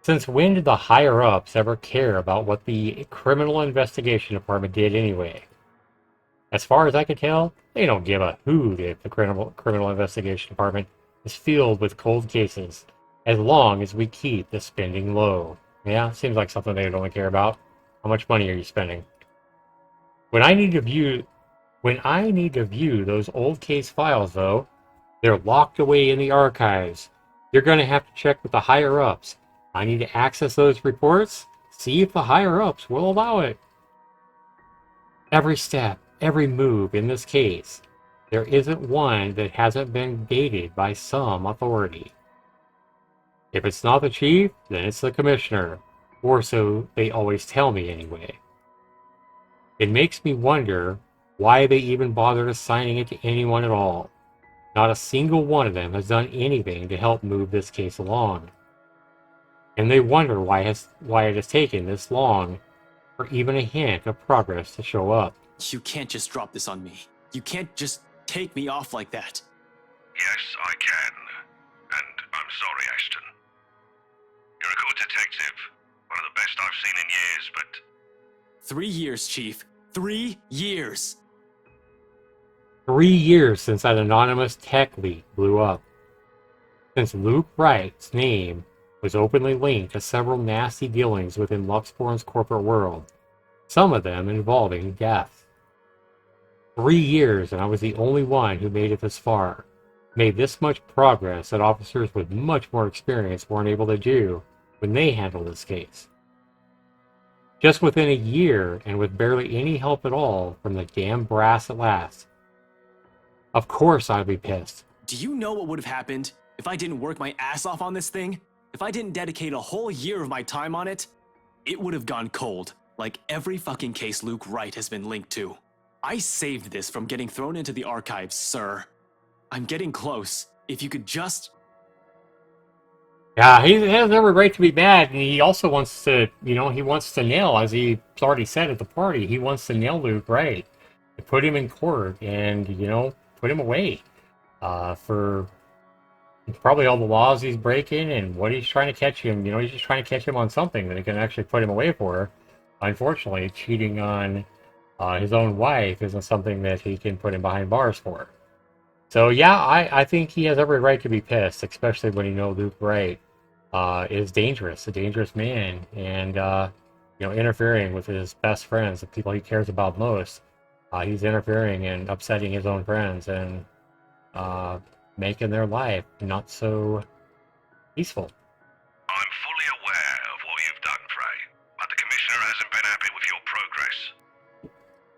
Since when did the higher-ups ever care about what the Criminal Investigation Department did anyway? As far as I can tell, they don't give a hoot if the Criminal Investigation Department is filled with cold cases, as long as we keep the spending low. Yeah, seems like something they don't care about. How much money are you spending? When I need to view those old case files, though, they're locked away in the archives. You're going to have to check with the higher-ups. I need to access those reports, see if the higher-ups will allow it. Every step, every move in this case, there isn't one that hasn't been gated by some authority. If it's not the chief, then it's the commissioner, or so they always tell me anyway. It makes me wonder why they even bothered assigning it to anyone at all. Not a single one of them has done anything to help move this case along. And they wonder why it has taken this long for even a hint of progress to show up. You can't just drop this on me. You can't just take me off like that. Yes, I can. And I'm sorry, Ashton. You're a good detective. One of the best I've seen in years, but... 3 years, Chief. 3 years! 3 years since that anonymous tech leak blew up. Since Luke Wright's name was openly linked to several nasty dealings within Luxborn's corporate world, some of them involving death. 3 years, and I was the only one who made it this far. Made this much progress that officers with much more experience weren't able to do when they handled this case. Just within a year, and with barely any help at all from the damn brass at last. Of course I'd be pissed. Do you know what would have happened if I didn't work my ass off on this thing? If I didn't dedicate a whole year of my time on it? It would have gone cold, like every fucking case Luke Wright has been linked to. I saved this from getting thrown into the archives, sir. I'm getting close. If you could just... Yeah, he has every right to be mad, and he also wants to, he wants to nail, as he's already said at the party, he wants to nail Luke Wright. To put him in court and, put him away for probably all the laws he's breaking and what he's trying to catch him. He's just trying to catch him on something that he can actually put him away for. Unfortunately, cheating on his own wife isn't something that he can put him behind bars for. So yeah, I think he has every right to be pissed, especially when Luke Wright is dangerous, a dangerous man, and interfering with his best friends, the people he cares about most. He's interfering and upsetting his own friends and making their life not so peaceful. I'm fully aware of what you've done, Frey, but the Commissioner hasn't been happy with your progress.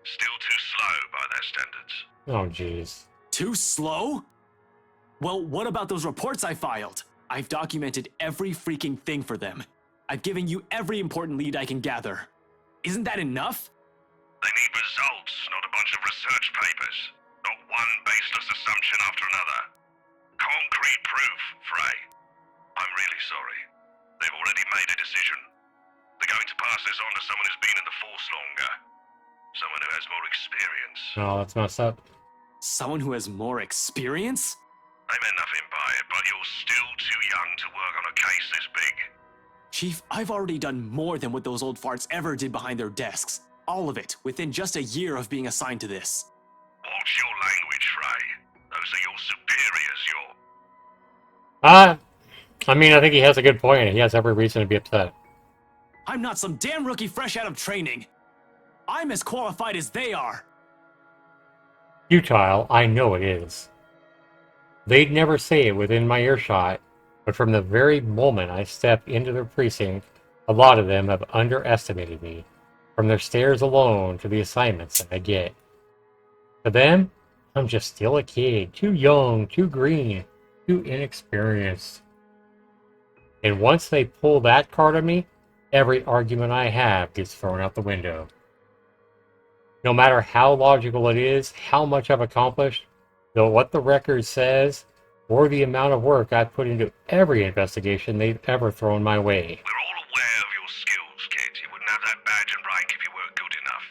Still too slow by their standards. Oh, jeez. Too slow? Well, what about those reports I filed? I've documented every freaking thing for them. I've given you every important lead I can gather. Isn't that enough? They need results, not a bunch of research papers. Not one baseless assumption after another. Concrete proof, Frey. I'm really sorry. They've already made a decision. They're going to pass this on to someone who's been in the force longer. Someone who has more experience. Oh, that's messed up. Someone who has more experience? I meant nothing by it, but you're still too young to work on a case this big. Chief, I've already done more than what those old farts ever did behind their desks. All of it, within just a year of being assigned to this. Watch your language, Frey. Those are your superiors, I think he has a good point. He has every reason to be upset. I'm not some damn rookie fresh out of training. I'm as qualified as they are. Futile, I know it is. They'd never say it within my earshot, But from the very moment I stepped into their precinct, a lot of them have underestimated me, from their stares alone to the assignments that I get. To them, I'm just still a kid, too young, too green, too inexperienced. And once they pull that card on me, every argument I have gets thrown out the window. No matter how logical it is, how much I've accomplished, though what the record says, or the amount of work I've put into every investigation they've ever thrown my way. We're all aware of your skills, kid. You wouldn't have that badge and rank if you weren't good enough.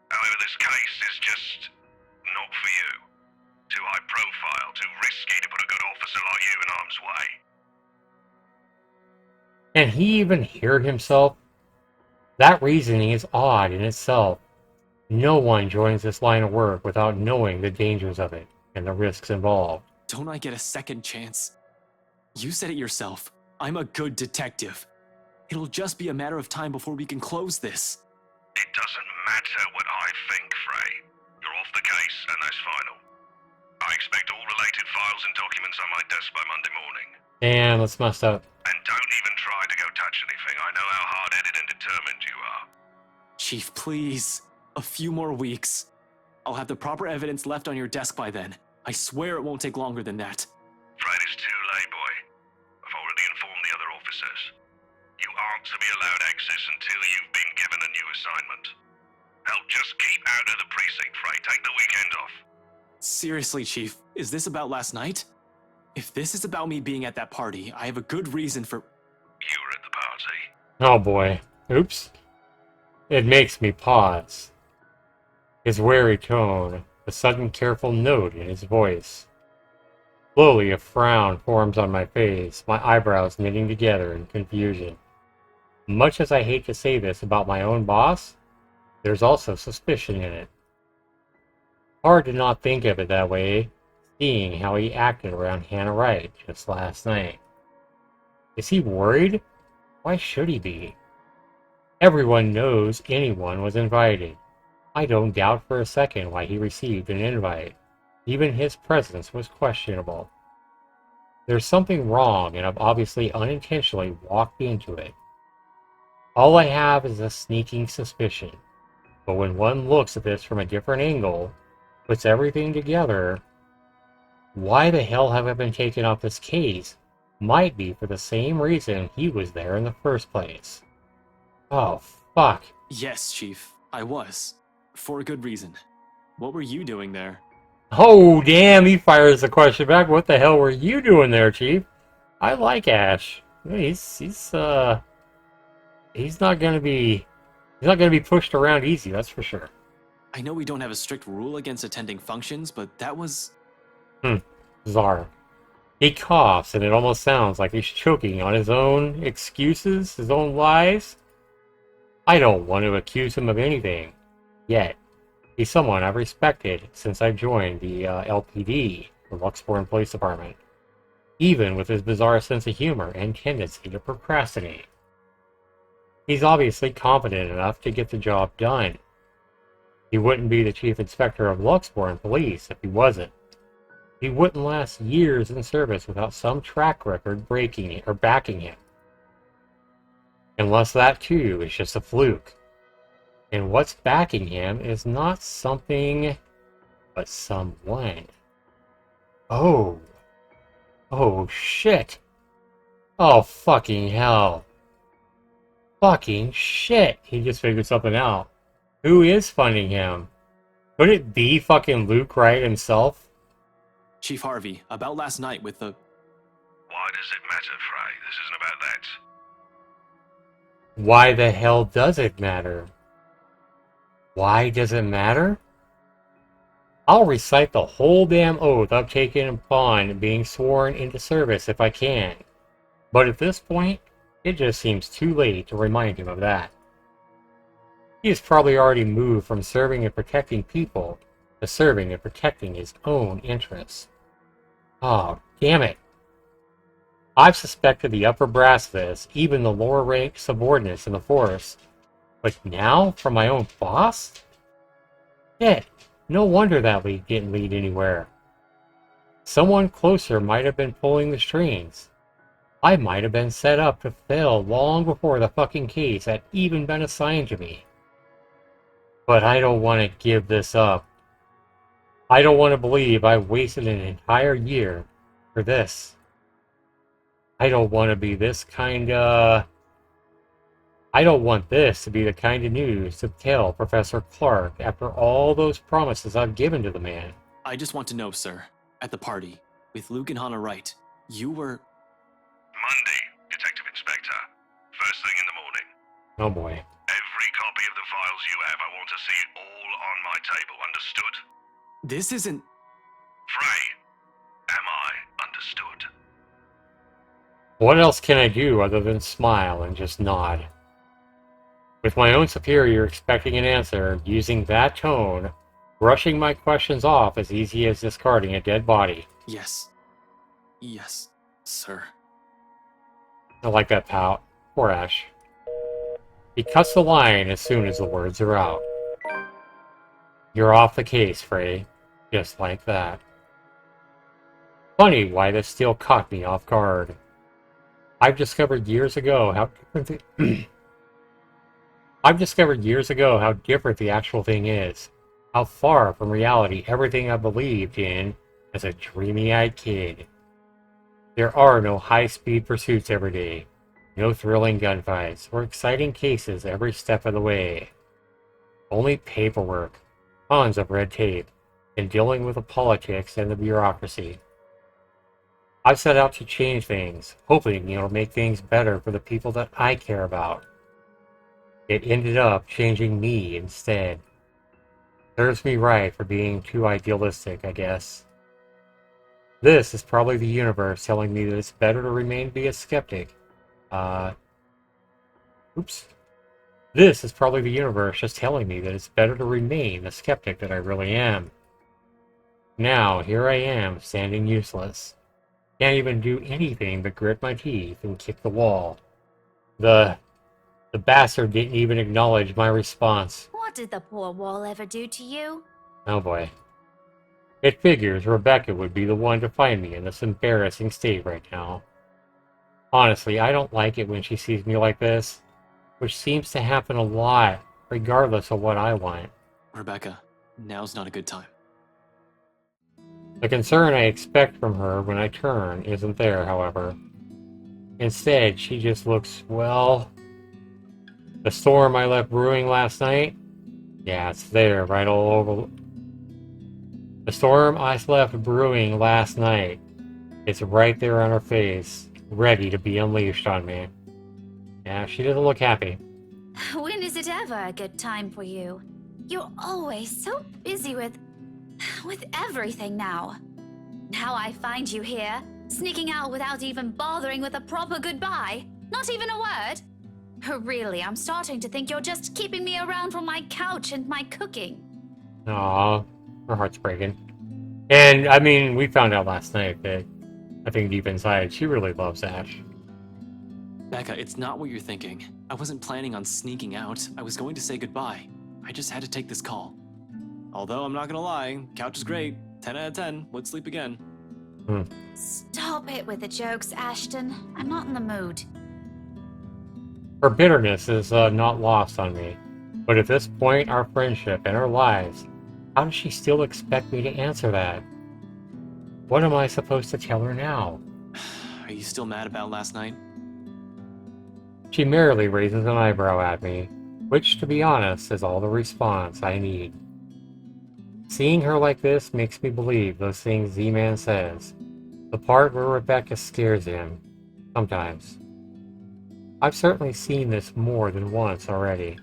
However, this case is just not for you. Too high profile, too risky to put a good officer like you in harm's way. Can he even hear himself? That reasoning is odd in itself. No one joins this line of work without knowing the dangers of it and the risks involved. Don't I get a second chance? You said it yourself. I'm a good detective. It'll just be a matter of time before we can close this. It doesn't matter what I think, Frey. You're off the case, and that's final. I expect all related files and documents on my desk by Monday morning. Damn, that's messed up. And don't even try to go touch anything. I know how hard-headed and determined you are. Chief, please. A few more weeks. I'll have the proper evidence left on your desk by then. I swear it won't take longer than that. Fred, it's too late, boy. I've already informed the other officers. You aren't to be allowed access until you've been given a new assignment. Hell, just keep out of the precinct, Frey. Take the weekend off. Seriously, Chief, is this about last night? If this is about me being at that party, I have a good reason for... You were at the party. Oh boy. Oops. It makes me pause. His wary tone, the sudden careful note in his voice. Slowly a frown forms on my face, my eyebrows knitting together in confusion. Much as I hate to say this about my own boss, there's also suspicion in it. Hard to not think of it that way, seeing how he acted around Hannah Wright just last night. Is he worried? Why should he be? Everyone knows anyone was invited. I don't doubt for a second why he received an invite. Even his presence was questionable. There's something wrong, and I've obviously unintentionally walked into it. All I have is a sneaking suspicion. But when one looks at this from a different angle, puts everything together, why the hell have I been taken off this case might be for the same reason he was there in the first place. Oh, fuck. Yes, Chief, I was. For a good reason. What were you doing there? Oh, damn, he fires the question back. What the hell were you doing there, Chief? I like Ash. He's not gonna be pushed around easy, that's for sure. I know we don't have a strict rule against attending functions, but that was... Bizarre. He coughs, and it almost sounds like he's choking on his own excuses, his own lies. I don't want to accuse him of anything. Yet. He's someone I've respected since I joined the LPD, the Luxborn Police Department. Even with his bizarre sense of humor and tendency to procrastinate. He's obviously competent enough to get the job done. He wouldn't be the chief inspector of Luxborn Police if he wasn't. He wouldn't last years in service without some track record breaking it or backing him. Unless that too is just a fluke. And what's backing him is not something, but someone. Oh. Oh shit. Oh fucking hell. Fucking shit. He just figured something out. Who is funding him? Could it be fucking Luke Wright himself? Chief Harvey, about last night with the... Why does it matter, Frey? This isn't about that. Why the hell does it matter? Why does it matter? I'll recite the whole damn oath I've taken upon being sworn into service if I can. But at this point, it just seems too late to remind him of that. He has probably already moved from serving and protecting people to serving and protecting his own interests. Oh, damn it. I've suspected the upper brass of this, even the lower rank subordinates in the force. But now, from my own boss? Shit, no wonder that lead didn't lead anywhere. Someone closer might have been pulling the strings. I might have been set up to fail long before the fucking case had even been assigned to me. But I don't want to give this up. I don't want to believe I wasted an entire year for this. I don't want to be this kind of... I don't want this to be the kind of news to tell Professor Clark after all those promises I've given to the man. I just want to know, sir, at the party, with Luke and Hannah Wright, you were... Monday, Detective Inspector. First thing in the morning. Oh boy. Every copy of the files you have, I want to see it all on my table. Understood? This isn't... Frey, am I understood? What else can I do other than smile and just nod? With my own superior expecting an answer, using that tone, brushing my questions off as easy as discarding a dead body. Yes. Yes, sir. I like that pout. Poor Ash. He cuts the line as soon as the words are out. You're off the case, Frey. Just like that. Funny why this still caught me off guard. I've discovered years ago how different the actual thing is. How far from reality everything I believed in as a dreamy-eyed kid. There are no high-speed pursuits every day, no thrilling gunfights, or exciting cases every step of the way. Only paperwork, tons of red tape, and dealing with the politics and the bureaucracy. I've set out to change things, hoping it'll make things better for the people that I care about. It ended up changing me instead. Serves me right for being too idealistic, I guess. This is probably the universe telling me that it's better to remain be a skeptic. This is probably the universe just telling me that it's better to remain the skeptic that I really am. Now, here I am, standing useless. Can't even do anything but grit my teeth and kick the wall. The bastard didn't even acknowledge my response. What did the poor wall ever do to you? Oh boy. It figures Rebecca would be the one to find me in this embarrassing state right now. Honestly, I don't like it when she sees me like this, which seems to happen a lot, regardless of what I want. Rebecca, now's not a good time. The concern I expect from her when I turn isn't there, however. Instead, she just looks, well... The storm I left brewing last night? Yeah, it's there, right all over... The storm I left brewing last night. It's right there on her face, ready to be unleashed on me. Yeah, she doesn't look happy. When is it ever a good time for you? You're always so busy with everything now. Now I find you here, sneaking out without even bothering with a proper goodbye. Not even a word. Really, I'm starting to think you're just keeping me around for my couch and my cooking. Aww, her heart's breaking. And, I mean, we found out last night that I think deep inside she really loves Ash. Becca, it's not what you're thinking. I wasn't planning on sneaking out. I was going to say goodbye. I just had to take this call. Although, I'm not gonna lie, couch is great. 10 out of 10, would sleep again. Stop it with the jokes, Ashton. I'm not in the mood. Her bitterness is not lost on me. But at this point, our friendship and our lives, how does she still expect me to answer that? What am I supposed to tell her now? Are you still mad about last night? She merely raises an eyebrow at me, which, to be honest, is all the response I need. Seeing her like this makes me believe those things Z-Man says. The part where Rebecca scares him. Sometimes. I've certainly seen this more than once already.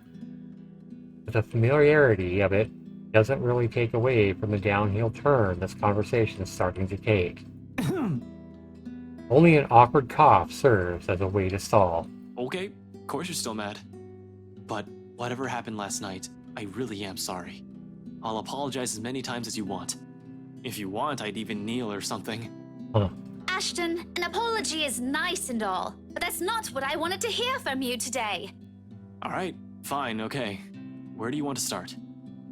But the familiarity of it doesn't really take away from the downhill turn this conversation is starting to take. Only an awkward cough serves as a way to stall. Okay, of course you're still mad. But whatever happened last night, I really am sorry. I'll apologize as many times as you want. If you want, I'd even kneel or something. Ashton, an apology is nice and all, but that's not what I wanted to hear from you today. Alright, fine, okay. Where do you want to start?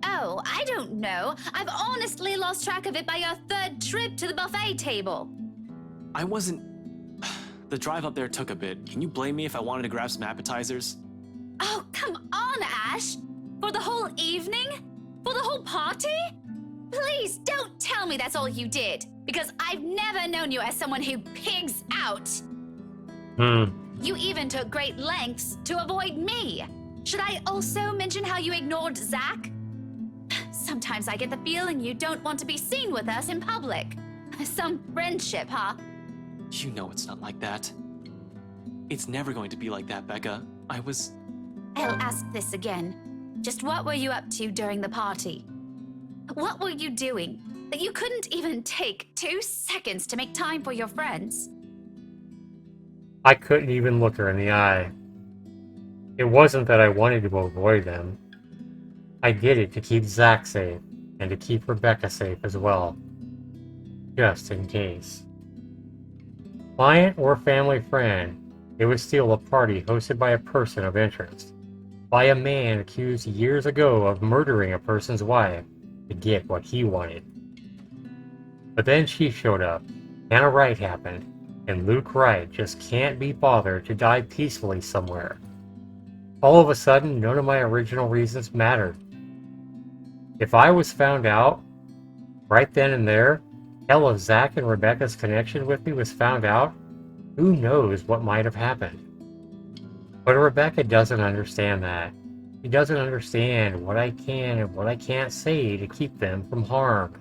Oh, I don't know. I've honestly lost track of it by your third trip to the buffet table. I wasn't... The drive up there took a bit. Can you blame me if I wanted to grab some appetizers? Oh, come on, Ash! For the whole evening? For the whole party? Please don't tell me that's all you did, because I've never known you as someone who pigs out. You even took great lengths to avoid me. Should I also mention how you ignored Zach? Sometimes I get the feeling you don't want to be seen with us in public. Some friendship, huh? You know it's not like that. It's never going to be like that, Becca. I'll ask this again. Just what were you up to during the party? What were you doing that you couldn't even take 2 seconds to make time for your friends? I couldn't even look her in the eye. It wasn't that I wanted to avoid them. I did it to keep Zach safe, and to keep Rebecca safe as well. Just in case. Client or family friend, it was still a party hosted by a person of interest. By a man accused years ago of murdering a person's wife to get what he wanted. But then she showed up, Hannah Wright happened, and Luke Wright just can't be bothered to die peacefully somewhere. All of a sudden, none of my original reasons mattered. If I was found out, right then and there, hell, if Zach and Rebecca's connection with me was found out, who knows what might have happened. But Rebecca doesn't understand that. She doesn't understand what I can and what I can't say to keep them from harm.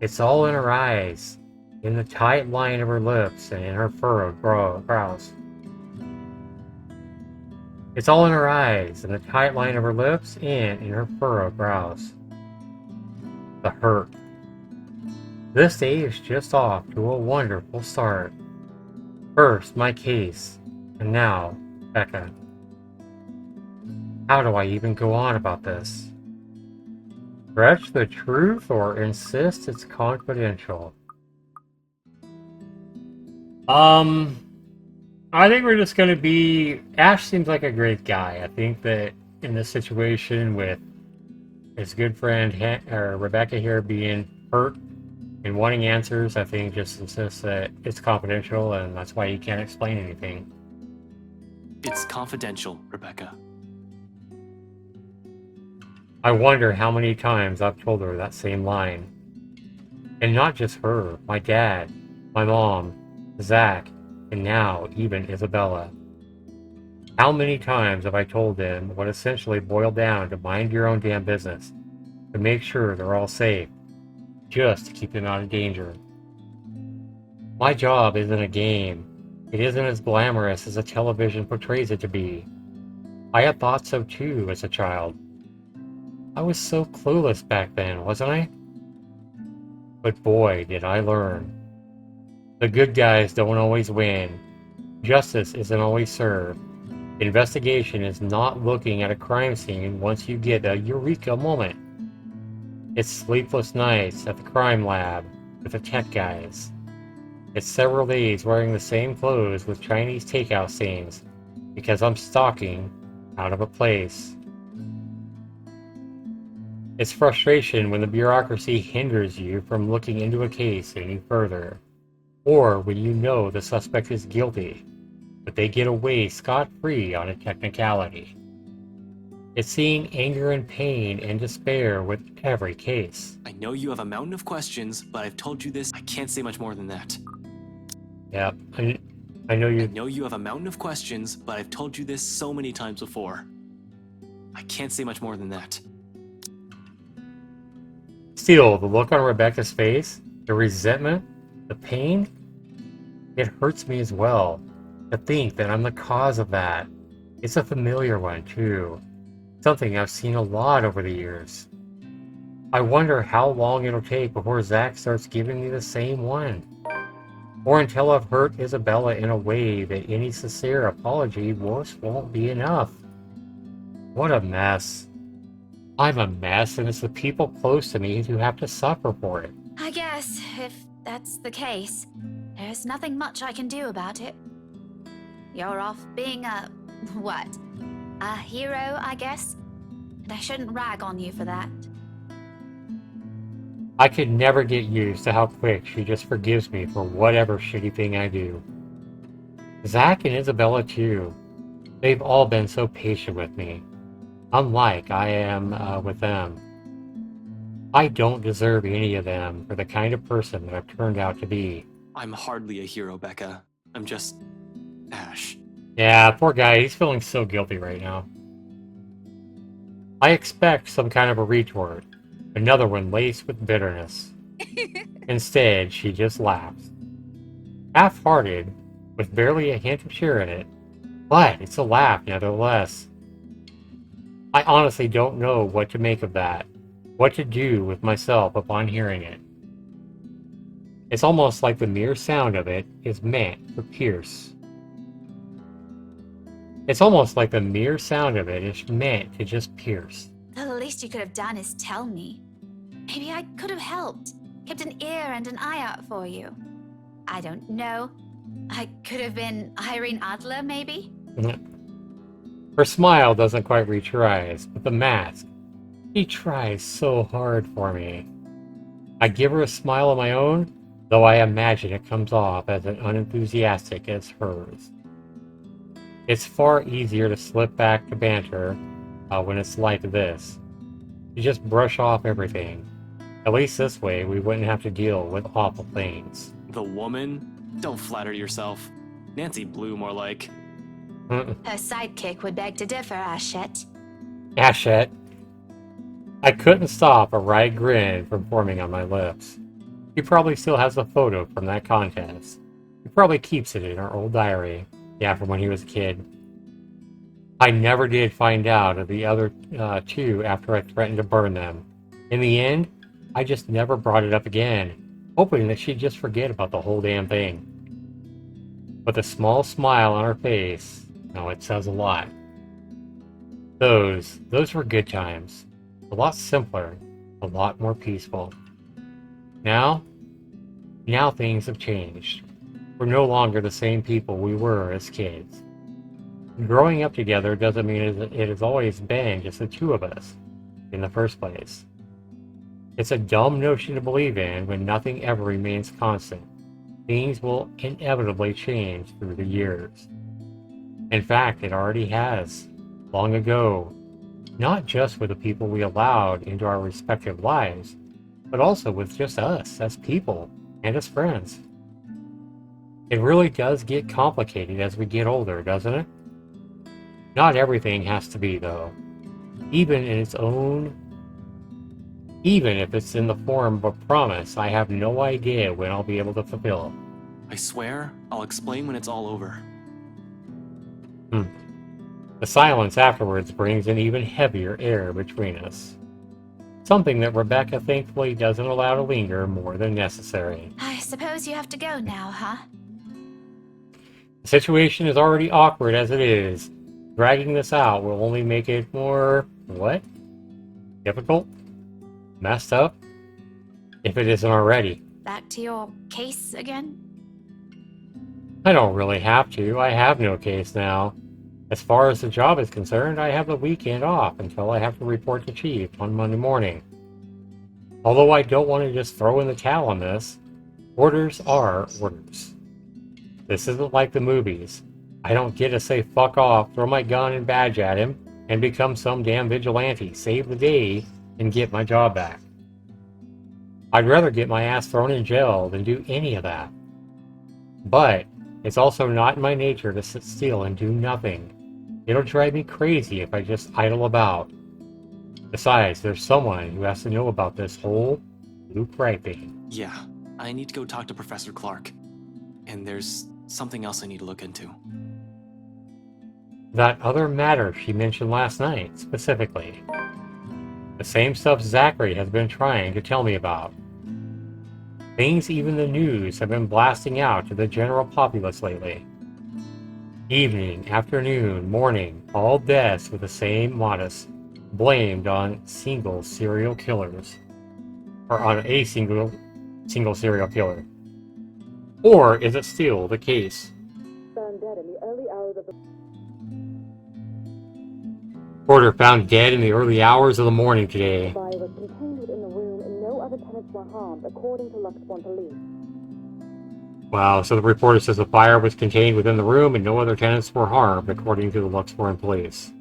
It's all in her eyes, in the tight line of her lips, and in her furrowed brows. It's all in her eyes, in the tight line of her lips, and in her furrowed brows. The hurt. This day is just off to a wonderful start. First, my case, and now, Becca. How do I even go on about this? Stretch the truth or insist it's confidential? I think we're just going to be... Ash seems like a great guy. I think that in this situation with his good friend Rebecca here being hurt and wanting answers, I think just insists that it's confidential, and that's why he can't explain anything. It's confidential, Rebecca. I wonder how many times I've told her that same line. And not just her, my dad, my mom, Zach, and now even Isabella. How many times have I told them what essentially boiled down to mind your own damn business, to make sure they're all safe, just to keep them out of danger. My job isn't a game. It isn't as glamorous as the television portrays it to be. I had thought so too as a child. I was so clueless back then, wasn't I? But boy, did I learn. The good guys don't always win. Justice isn't always served. Investigation is not looking at a crime scene once you get a eureka moment. It's sleepless nights at the crime lab with the tech guys. It's several days wearing the same clothes with Chinese takeout scenes because I'm stalking out of a place. It's frustration when the bureaucracy hinders you from looking into a case any further, or when you know the suspect is guilty, but they get away scot-free on a technicality. It's seeing anger and pain and despair with every case. I know you have a mountain of questions, but I've told you this. I can't say much more than that. Yep, I know you... I know you have a mountain of questions, but I've told you this so many times before. I can't say much more than that. Still, the look on Rebecca's face, the resentment, the pain, it hurts me as well to think that I'm the cause of that. It's a familiar one, too. Something I've seen a lot over the years. I wonder how long it'll take before Zach starts giving me the same one. Or until I've hurt Isabella in a way that any sincere apology won't be enough. What a mess. I'm a mess, and it's the people close to me who have to suffer for it. I guess, if that's the case, there's nothing much I can do about it. You're off being what? A hero, I guess? And I shouldn't rag on you for that. I could never get used to how quick she just forgives me for whatever shitty thing I do. Zach and Isabella too. They've all been so patient with me, unlike I am with them. I don't deserve any of them for the kind of person that I've turned out to be. I'm hardly a hero, Becca. I'm just Ash. Yeah, poor guy, he's feeling so guilty right now. I expect some kind of a retort, another one laced with bitterness. Instead, she just laughs. Half-hearted, with barely a hint of cheer in it, but it's a laugh nevertheless. I honestly don't know what to make of that, what to do with myself upon hearing it. It's almost like the mere sound of it is meant to pierce. It's almost like the mere sound of it is meant to just pierce. The least you could have done is tell me. Maybe I could have helped, kept an ear and an eye out for you. I don't know. I could have been Irene Adler, maybe? Her smile doesn't quite reach her eyes, but the mask, she tries so hard for me. I give her a smile of my own, though I imagine it comes off as unenthusiastic as hers. It's far easier to slip back to banter when it's like this. You just brush off everything. At least this way we wouldn't have to deal with awful things. The woman? Don't flatter yourself. Nancy Blue, more like. Her sidekick would beg to differ, Ashett. Ashett. I couldn't stop a wry grin from forming on my lips. He probably still has a photo from that contest. He probably keeps it in our old diary. Yeah, from when he was a kid. I never did find out of the other two after I threatened to burn them. In the end, I just never brought it up again, hoping that she'd just forget about the whole damn thing. With a small smile on her face, no, it says a lot. Those were good times. A lot simpler, a lot more peaceful. Now things have changed. We're no longer the same people we were as kids. Growing up together doesn't mean it has always been just the two of us in the first place. It's a dumb notion to believe in when nothing ever remains constant. Things will inevitably change through the years. In fact, it already has, long ago, not just with the people we allowed into our respective lives, but also with just us as people and as friends. It really does get complicated as we get older, doesn't it? Not everything has to be, though. Even if it's in the form of a promise, I have no idea when I'll be able to fulfill it. I swear, I'll explain when it's all over. The silence afterwards brings an even heavier air between us. Something that Rebecca thankfully doesn't allow to linger more than necessary. I suppose you have to go now, huh? The situation is already awkward as it is. Dragging this out will only make it more, difficult? Messed up? If it isn't already. Back to your case again? I don't really have to. I have no case now. As far as the job is concerned, I have the weekend off until I have to report to Chief on Monday morning. Although I don't want to just throw in the towel on this, orders are orders. This isn't like the movies. I don't get to say fuck off, throw my gun and badge at him, and become some damn vigilante, save the day, and get my job back. I'd rather get my ass thrown in jail than do any of that. But it's also not in my nature to sit still and do nothing. It'll drive me crazy if I just idle about. Besides, there's someone who has to know about this whole Luke Wright thing. Yeah, I need to go talk to Professor Clark. And there's something else I need to look into. That other matter she mentioned last night, specifically. The same stuff Zachary has been trying to tell me about. Things even the news have been blasting out to the general populace lately. Evening, afternoon, morning, all deaths with the same modus, blamed on single serial killers. Or on a single serial killer. Or is it still the case? Porter found dead in the early hours of the morning today. Was contained within the room and no other tenants were harmed, according to Luxbourne police. Wow, so the reporter says the fire was contained within the room and no other tenants were harmed, according to the Luxembourg police.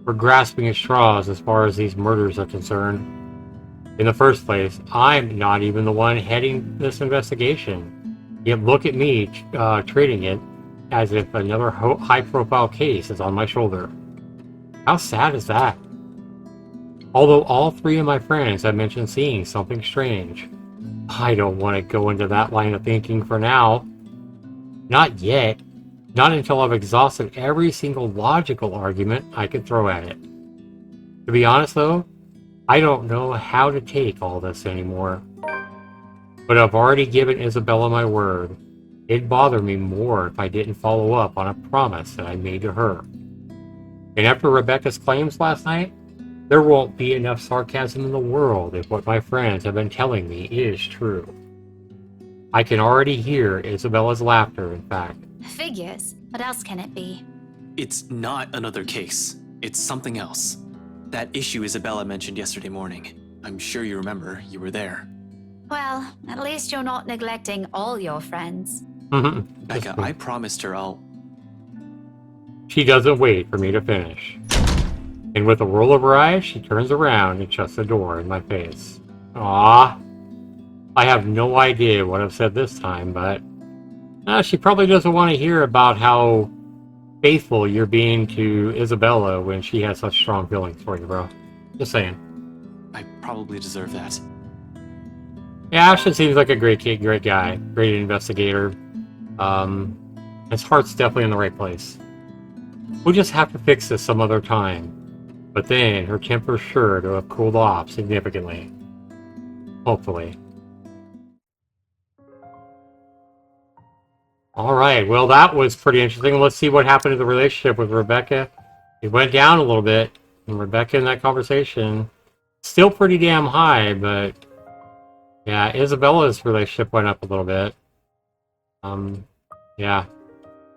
We're grasping at straws as far as these murders are concerned. In the first place, I'm not even the one heading this investigation. Yet look at me treating it as if another high-profile case is on my shoulder. How sad is that? Although all three of my friends have mentioned seeing something strange, I don't want to go into that line of thinking for now. Not yet. Not until I've exhausted every single logical argument I could throw at it. To be honest though, I don't know how to take all this anymore. But I've already given Isabella my word. It'd bother me more if I didn't follow up on a promise that I made to her. And after Rebecca's claims last night, there won't be enough sarcasm in the world if what my friends have been telling me is true. I can already hear Isabella's laughter, in fact. Figures. What else can it be? It's not another case. It's something else. That issue Isabella mentioned yesterday morning. I'm sure you remember. You were there. Well, at least you're not neglecting all your friends. Becca, I promised her I'll... She doesn't wait for me to finish. And with a roll of her eyes, she turns around and shuts the door in my face. Ah, I have no idea what I've said this time, but she probably doesn't want to hear about how faithful you're being to Isabella when she has such strong feelings for you, bro. Just saying. I probably deserve that. Yeah, Ashton seems like a great kid, great guy, great investigator. His heart's definitely in the right place. We'll just have to fix this some other time. But then her temper's sure to have cooled off significantly. Hopefully. Alright, well that was pretty interesting. Let's see what happened to the relationship with Rebecca. It went down a little bit. And Rebecca in that conversation, still pretty damn high, but yeah, Isabella's relationship went up a little bit. Yeah.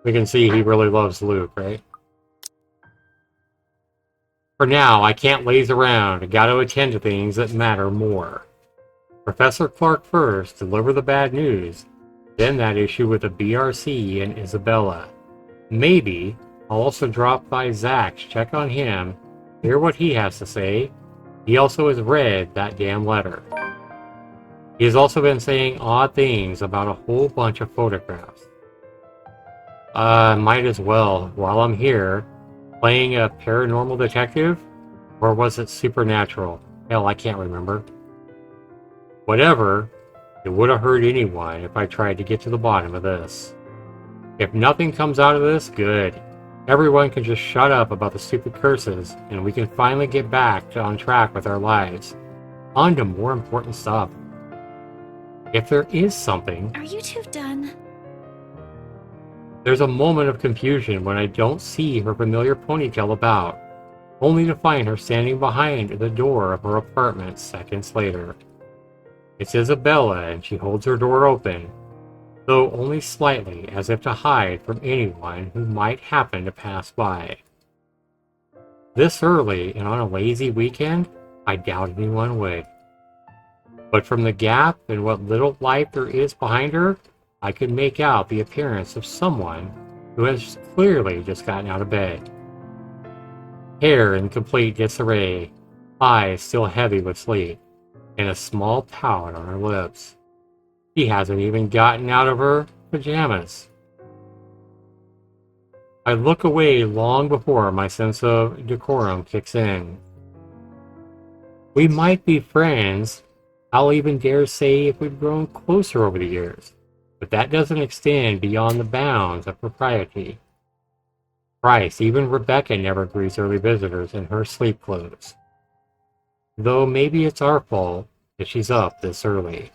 We can see he really loves Luke, right? For now, I can't laze around. I gotta attend to things that matter more. Professor Clark first, deliver the bad news. Then that issue with the BRC and Isabella. Maybe I'll also drop by Zach's, check on him, hear what he has to say. He also has read that damn letter. He has also been saying odd things about a whole bunch of photographs. Might as well, while I'm here, playing a paranormal detective? Or was it supernatural? Hell, I can't remember. Whatever, it would have hurt anyone if I tried to get to the bottom of this. If nothing comes out of this, good. Everyone can just shut up about the stupid curses, and we can finally get back on track with our lives. On to more important stuff. If there is something... Are you two done? There's a moment of confusion when I don't see her familiar ponytail about, only to find her standing behind the door of her apartment seconds later. It's Isabella, and she holds her door open, though only slightly, as if to hide from anyone who might happen to pass by. This early and on a lazy weekend, I doubt anyone would. But from the gap and what little light there is behind her, I could make out the appearance of someone who has clearly just gotten out of bed. Hair in complete disarray, eyes still heavy with sleep, and a small pout on her lips. She hasn't even gotten out of her pajamas. I look away long before my sense of decorum kicks in. We might be friends. I'll even dare say if we've grown closer over the years. But that doesn't extend beyond the bounds of propriety. Christ, even Rebecca never greets early visitors in her sleep clothes. Though maybe it's our fault that she's up this early.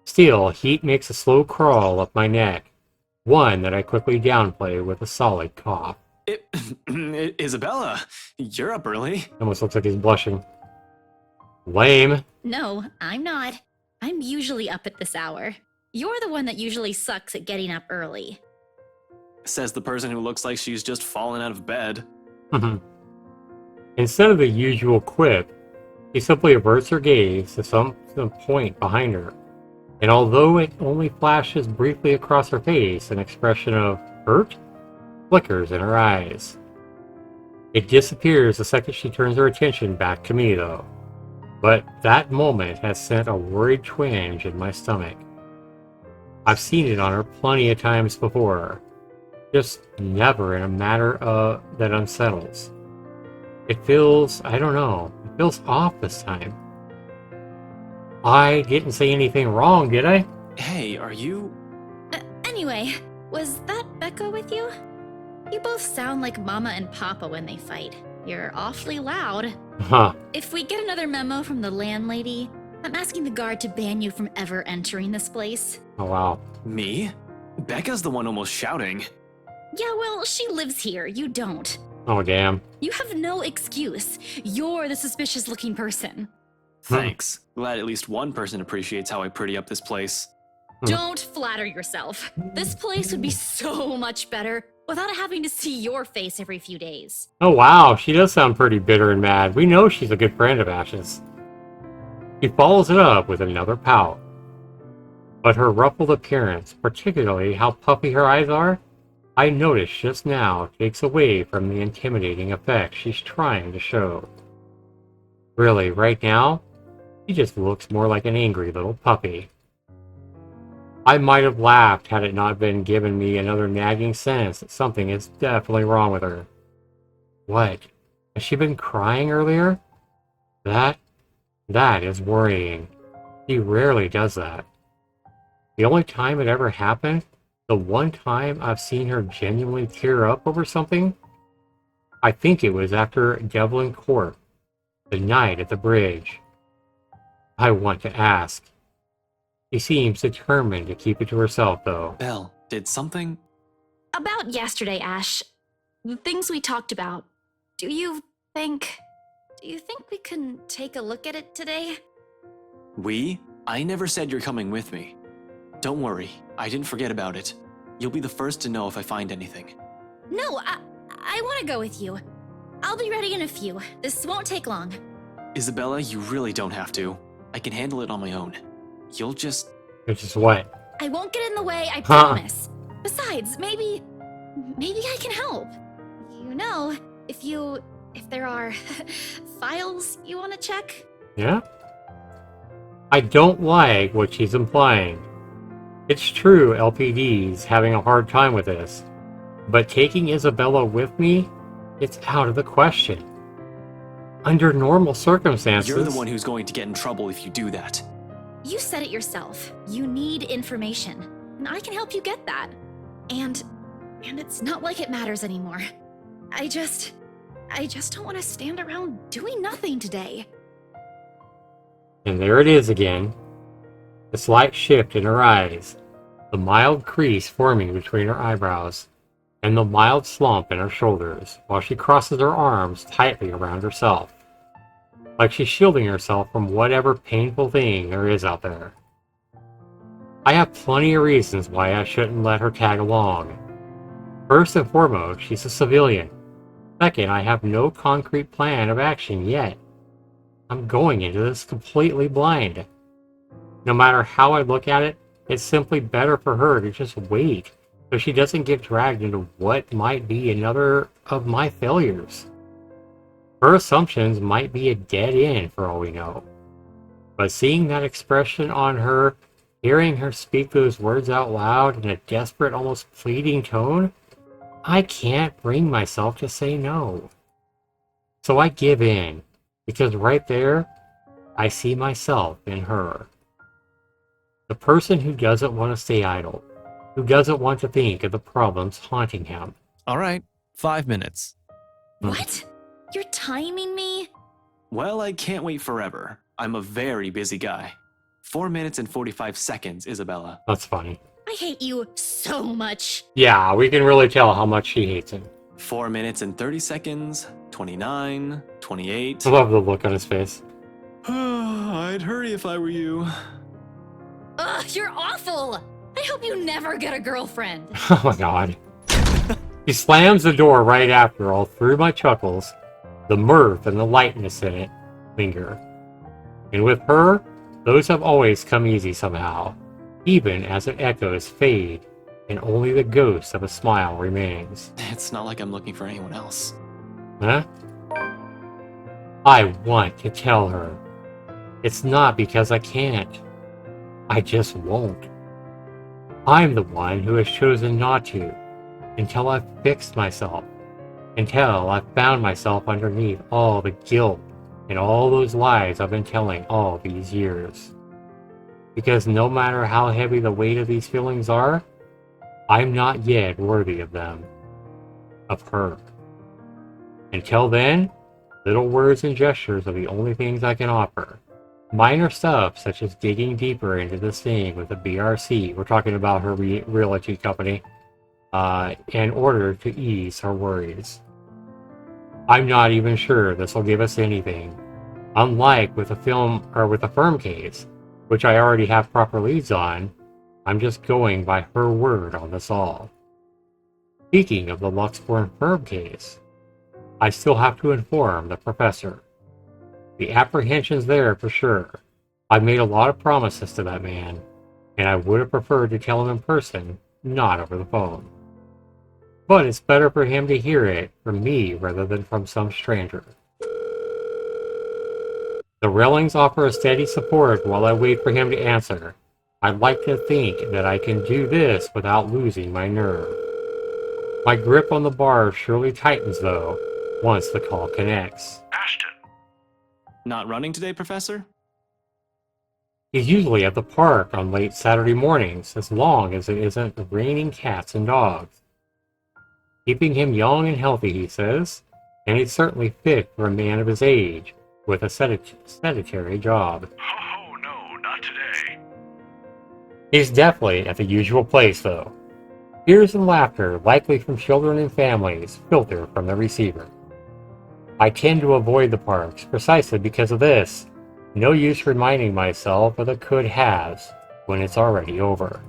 Still, heat makes a slow crawl up my neck, one that I quickly downplay with a solid cough. Isabella, you're up early. Almost looks like he's blushing. Lame. No, I'm not. I'm usually up at this hour. You're the one that usually sucks at getting up early. Says the person who looks like she's just fallen out of bed. Instead of the usual quip, she simply averts her gaze to some point behind her. And although it only flashes briefly across her face, an expression of hurt flickers in her eyes. It disappears the second she turns her attention back to me, though. But that moment has sent a worried twinge in my stomach. I've seen it on her plenty of times before, just never in a manner that unsettles. It feels, I don't know, it feels off this time. I didn't say anything wrong, did I? Hey, are you... Anyway, was that Becca with you? You both sound like Mama and Papa when they fight. You're awfully loud. Huh. If we get another memo from the landlady, I'm asking the guard to ban you from ever entering this place. Oh, wow. Me? Becca's the one almost shouting. Yeah, well, she lives here. You don't. Oh, damn. You have no excuse. You're the suspicious-looking person. Thanks. Glad at least one person appreciates how I pretty up this place. Don't flatter yourself. This place would be so much better without having to see your face every few days. Oh, wow. She does sound pretty bitter and mad. We know she's a good friend of Ash's. She follows it up with another pout. But her ruffled appearance, particularly how puffy her eyes are, I noticed just now takes away from the intimidating effect she's trying to show. Really, right now, she just looks more like an angry little puppy. I might have laughed had it not been given me another nagging sense that something is definitely wrong with her. What? Has she been crying earlier? That is worrying. She rarely does that. The only time it ever happened, the one time I've seen her genuinely tear up over something, I think it was after Devlin Court, the night at the bridge. I want to ask. She seems determined to keep it to herself, though. Belle, did something... About yesterday, Ash. The things we talked about. Do you think we can take a look at it today? We? I never said you're coming with me. Don't worry, I didn't forget about it. You'll be the first to know if I find anything. No, I want to go with you. I'll be ready in a few. This won't take long. Isabella, you really don't have to. I can handle it on my own. You'll just... Which is what? I won't get in the way, I promise. Besides, maybe I can help. You know, if there are files you want to check. Yeah? I don't like what she's implying. It's true LPD's having a hard time with this, but taking Isabella with me, it's out of the question. Under normal circumstances... You're the one who's going to get in trouble if you do that. You said it yourself. You need information, and I can help you get that. And it's not like it matters anymore. I just don't want to stand around doing nothing today. And there it is again. The slight shift in her eyes, the mild crease forming between her eyebrows, and the mild slump in her shoulders while she crosses her arms tightly around herself, like she's shielding herself from whatever painful thing there is out there. I have plenty of reasons why I shouldn't let her tag along. First and foremost, she's a civilian. Second, I have no concrete plan of action yet. I'm going into this completely blind. No matter how I look at it, it's simply better for her to just wait so she doesn't get dragged into what might be another of my failures. Her assumptions might be a dead end for all we know. But seeing that expression on her, hearing her speak those words out loud in a desperate, almost pleading tone, I can't bring myself to say no. So I give in, because right there, I see myself in her. The person who doesn't want to stay idle, who doesn't want to think of the problems haunting him. All right, 5 minutes. What? You're timing me? Well, I can't wait forever. I'm a very busy guy. 4 minutes and 45 seconds, Isabella. That's funny. I hate you so much. Yeah, we can really tell how much she hates him. 4 minutes and 30 seconds, 29, 28. I love the look on his face. I'd hurry if I were you. Ugh, you're awful. I hope you never get a girlfriend. Oh my god. He slams the door right after, all through my chuckles. The mirth and the lightness in it linger. And with her, those have always come easy somehow. even as its echoes fade and only the ghost of a smile remains. It's not like I'm looking for anyone else. Huh? I want to tell her. It's not because I can't. I just won't. I'm the one who has chosen not to, until I've fixed myself, until I've found myself underneath all the guilt and all those lies I've been telling all these years. Because no matter how heavy the weight of these feelings are, I'm not yet worthy of them, of her. Until then, little words and gestures are the only things I can offer. Minor stuff such as digging deeper into this thing with a BRC, we're talking about her realty company, in order to ease her worries. I'm not even sure this will give us anything. Unlike with a firm case, which I already have proper leads on, I'm just going by her word on this all. Speaking of the Luxborn firm case, I still have to inform the professor. The apprehension's there for sure. I've made a lot of promises to that man, and I would have preferred to tell him in person, not over the phone. But it's better for him to hear it from me rather than from some stranger. The railings offer a steady support while I wait for him to answer. I'd like to think that I can do this without losing my nerve. My grip on the bar surely tightens, though, once the call connects. Ashton, Not running today, Professor? He's usually at the park on late Saturday mornings, as long as it isn't raining cats and dogs. Keeping him young and healthy, he says, and he's certainly fit for a man of his age, with a sedentary job. oh no, not today. He's definitely at the usual place, though. Tears and laughter, likely from children and families, filter from the receiver. I tend to avoid the parks precisely because of this. No use reminding myself of the could-haves when it's already over.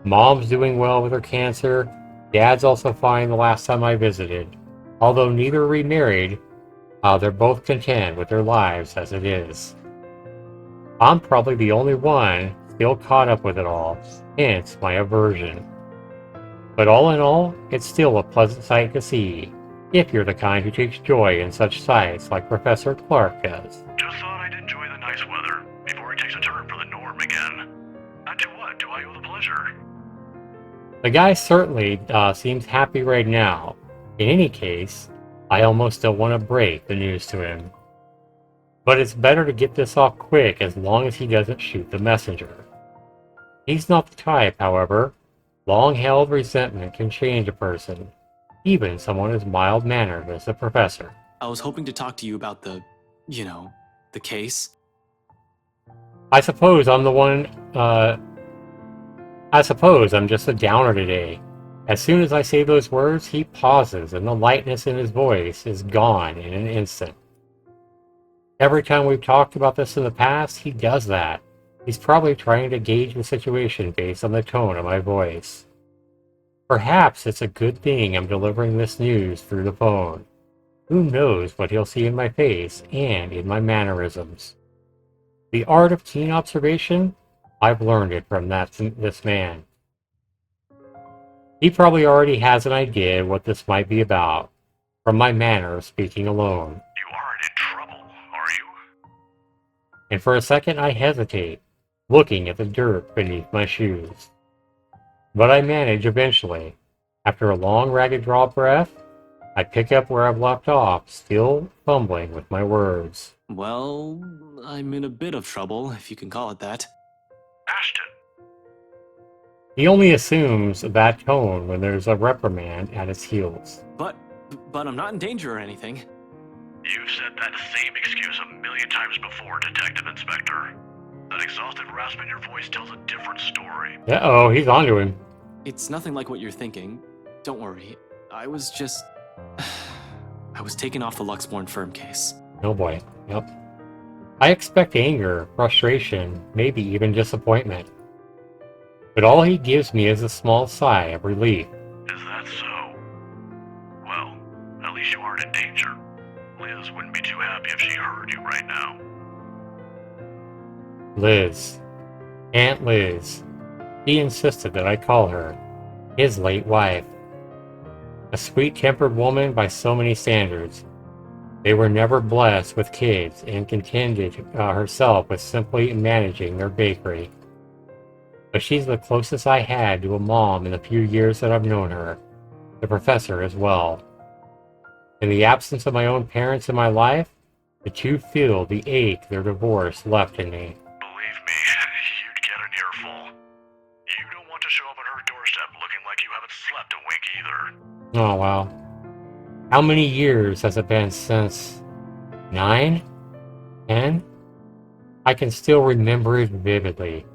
Mom's doing well with her cancer. Dad's also fine the last time I visited. Although neither remarried, they're both content with their lives as it is. I'm probably the only one still caught up with it all, hence my aversion. But all in all, it's still a pleasant sight to see, if you're the kind who takes joy in such sights like Professor Clark does. Just thought I'd enjoy the nice weather before it takes a turn for the norm again. To what do I owe the pleasure? The guy certainly seems happy right now. In any case, I almost don't want to break the news to him. But it's better to get this off quick as long as he doesn't shoot the messenger. He's not the type, however. Long-held resentment can change a person, even someone as mild-mannered as the professor. I was hoping to talk to you about the case. I suppose I'm just a downer today. As soon as I say those words, he pauses, and the lightness in his voice is gone in an instant. Every time we've talked about this in the past, he does that. He's probably trying to gauge the situation based on the tone of my voice. Perhaps it's a good thing I'm delivering this news through the phone. Who knows what he'll see in my face and in my mannerisms. The art of keen observation? I've learned it from this man. He probably already has an idea what this might be about, from my manner of speaking alone. You aren't in trouble, are you? And for a second I hesitate, looking at the dirt beneath my shoes. But I manage eventually. After a long, ragged draw breath, I pick up where I've left off, still fumbling with my words. Well, I'm in a bit of trouble, if you can call it that. Ashton, He only assumes that tone when there's a reprimand at his heels. But I'm not in danger or anything. you've said that same excuse a million times before, Detective Inspector. That exhausted rasp in your voice tells a different story. Uh-oh, he's onto him. It's nothing like what you're thinking. Don't worry. I was taken off the Luxborn firm case. Oh boy, yep. I expect anger, frustration, maybe even disappointment. But all he gives me is a small sigh of relief. Is that so? Well, at least you aren't in danger. Liz wouldn't be too happy if she heard you right now. Liz. Aunt Liz. He insisted that I call her his late wife. A sweet-tempered woman by so many standards. They were never blessed with kids and contented herself with simply managing their bakery. But she's the closest I had to a mom in the few years that I've known her. The professor as well. In the absence of my own parents in my life, the two feel the ache their divorce left in me. Believe me, you'd get an earful. You don't want to show up on her doorstep looking like you haven't slept a wink either. Oh, wow. How many years has it been since? 9? 10? I can still remember it vividly.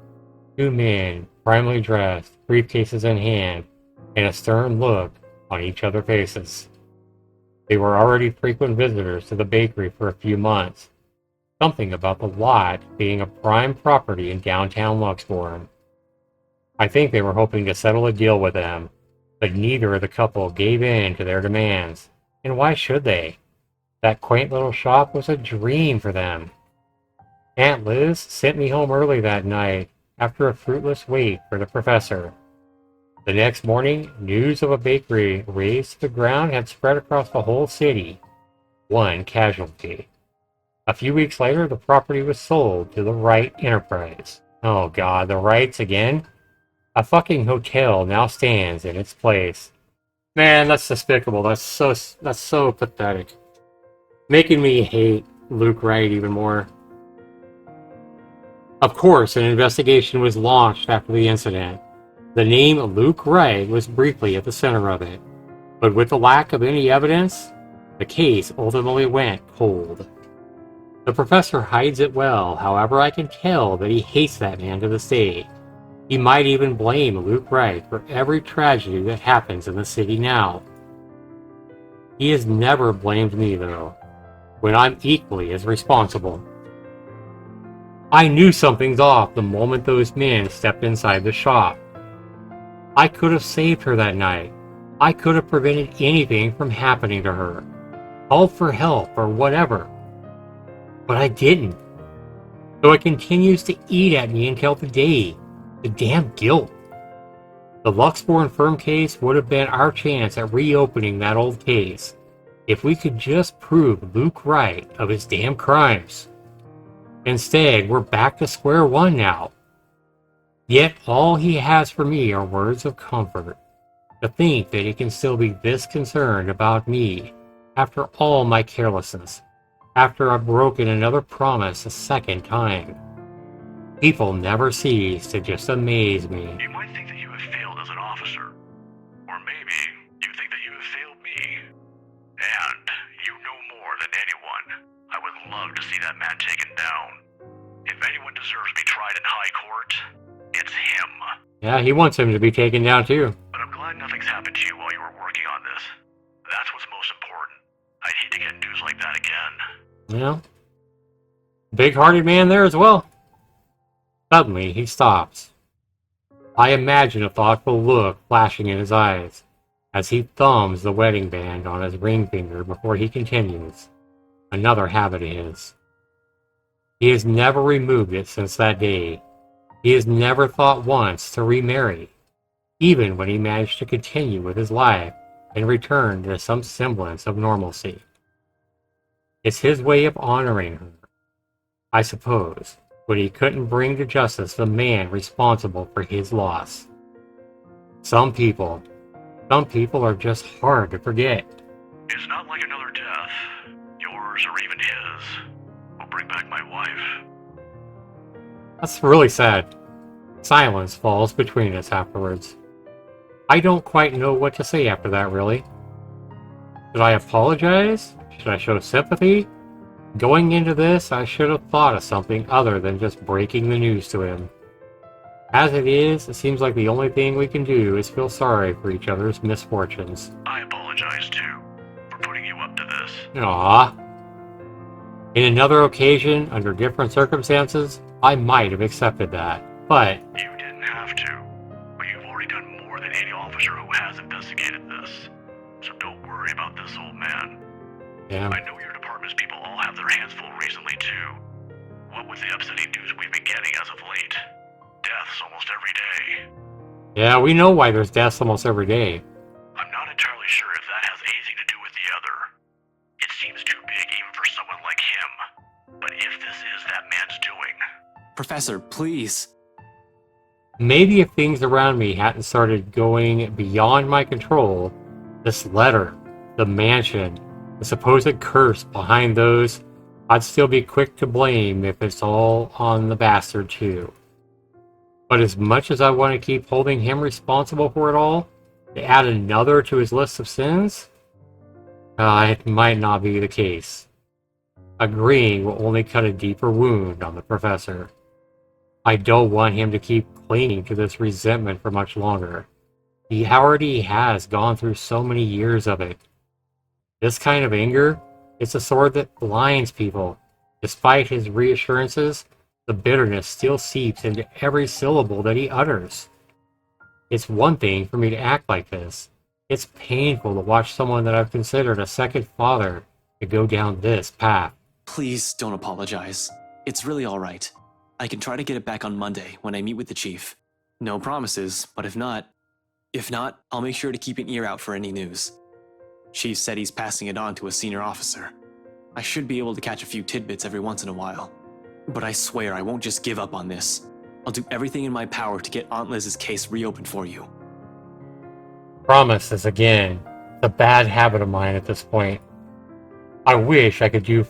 2 men, primly dressed, briefcases in hand, and a stern look on each other's faces. They were already frequent visitors to the bakery for a few months. Something about the lot being a prime property in downtown Luxbourne. I think they were hoping to settle a deal with them, but neither of the couple gave in to their demands. And why should they? That quaint little shop was a dream for them. Aunt Liz sent me home early that night after a fruitless wait for the professor. The next morning, news of a bakery razed to the ground had spread across the whole city. One casualty. A few weeks later, the property was sold to the Wright Enterprise. Oh god, the Wrights again? A fucking hotel now stands in its place. Man, that's despicable. That's so pathetic. Making me hate Luke Wright even more. Of course, an investigation was launched after the incident. The name Luke Wright was briefly at the center of it, but with the lack of any evidence, the case ultimately went cold. The professor hides it well, however I can tell that he hates that man to this day. He might even blame Luke Wright for every tragedy that happens in the city now. He has never blamed me, though, when I'm equally as responsible. I knew something's off the moment those men stepped inside the shop. I could have saved her that night. I could have prevented anything from happening to her, called for help or whatever. But I didn't. So it continues to eat at me until today. The damn guilt. The Luxbourne firm case would have been our chance at reopening that old case, if we could just prove Luke right of his damn crimes. Instead, we're back to square one now. Yet all he has for me are words of comfort. To think that he can still be this concerned about me, after all my carelessness, after I've broken another promise a second time. People never cease to just amaze me. You might think that you have failed as an officer. Or maybe you think that you have failed me. And you know more than anyone. I would love to see that man taken down. If anyone deserves to be tried in high court, it's him. Yeah, he wants him to be taken down too. But I'm glad nothing's happened to you while you were working on this. That's what's most important. I'd hate to get news like that again. Yeah. Big-hearted man there as well. Suddenly, he stops. I imagine a thoughtful look flashing in his eyes as he thumbs the wedding band on his ring finger before he continues. Another habit of his. He has never removed it since that day. He has never thought once to remarry, even when he managed to continue with his life and return to some semblance of normalcy. It's his way of honoring her, I suppose, when he couldn't bring to justice the man responsible for his loss. Some people are just hard to forget. It's not like another death, yours or even his, will bring back my wife. That's really sad. Silence falls between us afterwards. I don't quite know what to say after that, really. Should I apologize? Should I show sympathy? Going into this, I should have thought of something other than just breaking the news to him. As it is, it seems like the only thing we can do is feel sorry for each other's misfortunes. I apologize too, for putting you up to this. Aww. In another occasion, under different circumstances, I might have accepted that, but... You didn't have to, but you've already done more than any officer who has investigated this. So don't worry about this old man. Yeah. I know your department's people all have their hands full recently too. What with the upsetting news we've been getting as of late. Deaths almost every day. Yeah, we know why there's deaths almost every day. I'm not entirely sure if that has anything to do with the other. It seems too big even for someone like him. But if this is that man's doing... Professor, please. Maybe if things around me hadn't started going beyond my control, this letter, the mansion, the supposed curse behind those, I'd still be quick to blame if it's all on the bastard too. But as much as I want to keep holding him responsible for it all, to add another to his list of sins, it might not be the case. Agreeing will only cut a deeper wound on the professor. I don't want him to keep clinging to this resentment for much longer. He already has gone through so many years of it. This kind of anger, it's a sword that blinds people. Despite his reassurances, the bitterness still seeps into every syllable that he utters. It's one thing for me to act like this. It's painful to watch someone that I've considered a second father to go down this path. Please don't apologize. It's really all right. I can try to get it back on Monday when I meet with the chief. No promises, but if not, I'll make sure to keep an ear out for any news. Chief said he's passing it on to a senior officer. I should be able to catch a few tidbits every once in a while. But I swear I won't just give up on this. I'll do everything in my power to get Aunt Liz's case reopened for you. Promises again. It's a bad habit of mine at this point. I wish I could do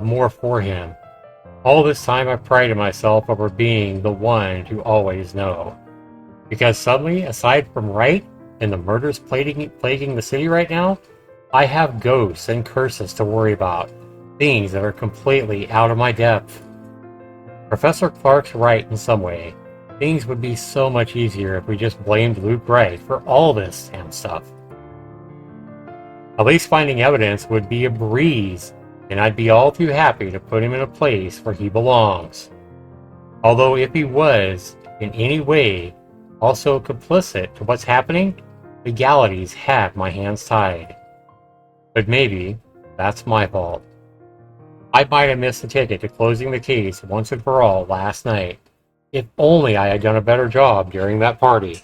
more for him. All this time I prided myself over being the one to always know. Because suddenly, aside from Wright and the murders plaguing the city right now, I have ghosts and curses to worry about. Things that are completely out of my depth. Professor Clark's right in some way. Things would be so much easier if we just blamed Luke Wright for all this damn stuff. At least finding evidence would be a breeze, and I'd be all too happy to put him in a place where he belongs. Although if he was, in any way, also complicit to what's happening, legalities have my hands tied. But maybe that's my fault. I might have missed the ticket to closing the case once and for all last night. If only I had done a better job during that party.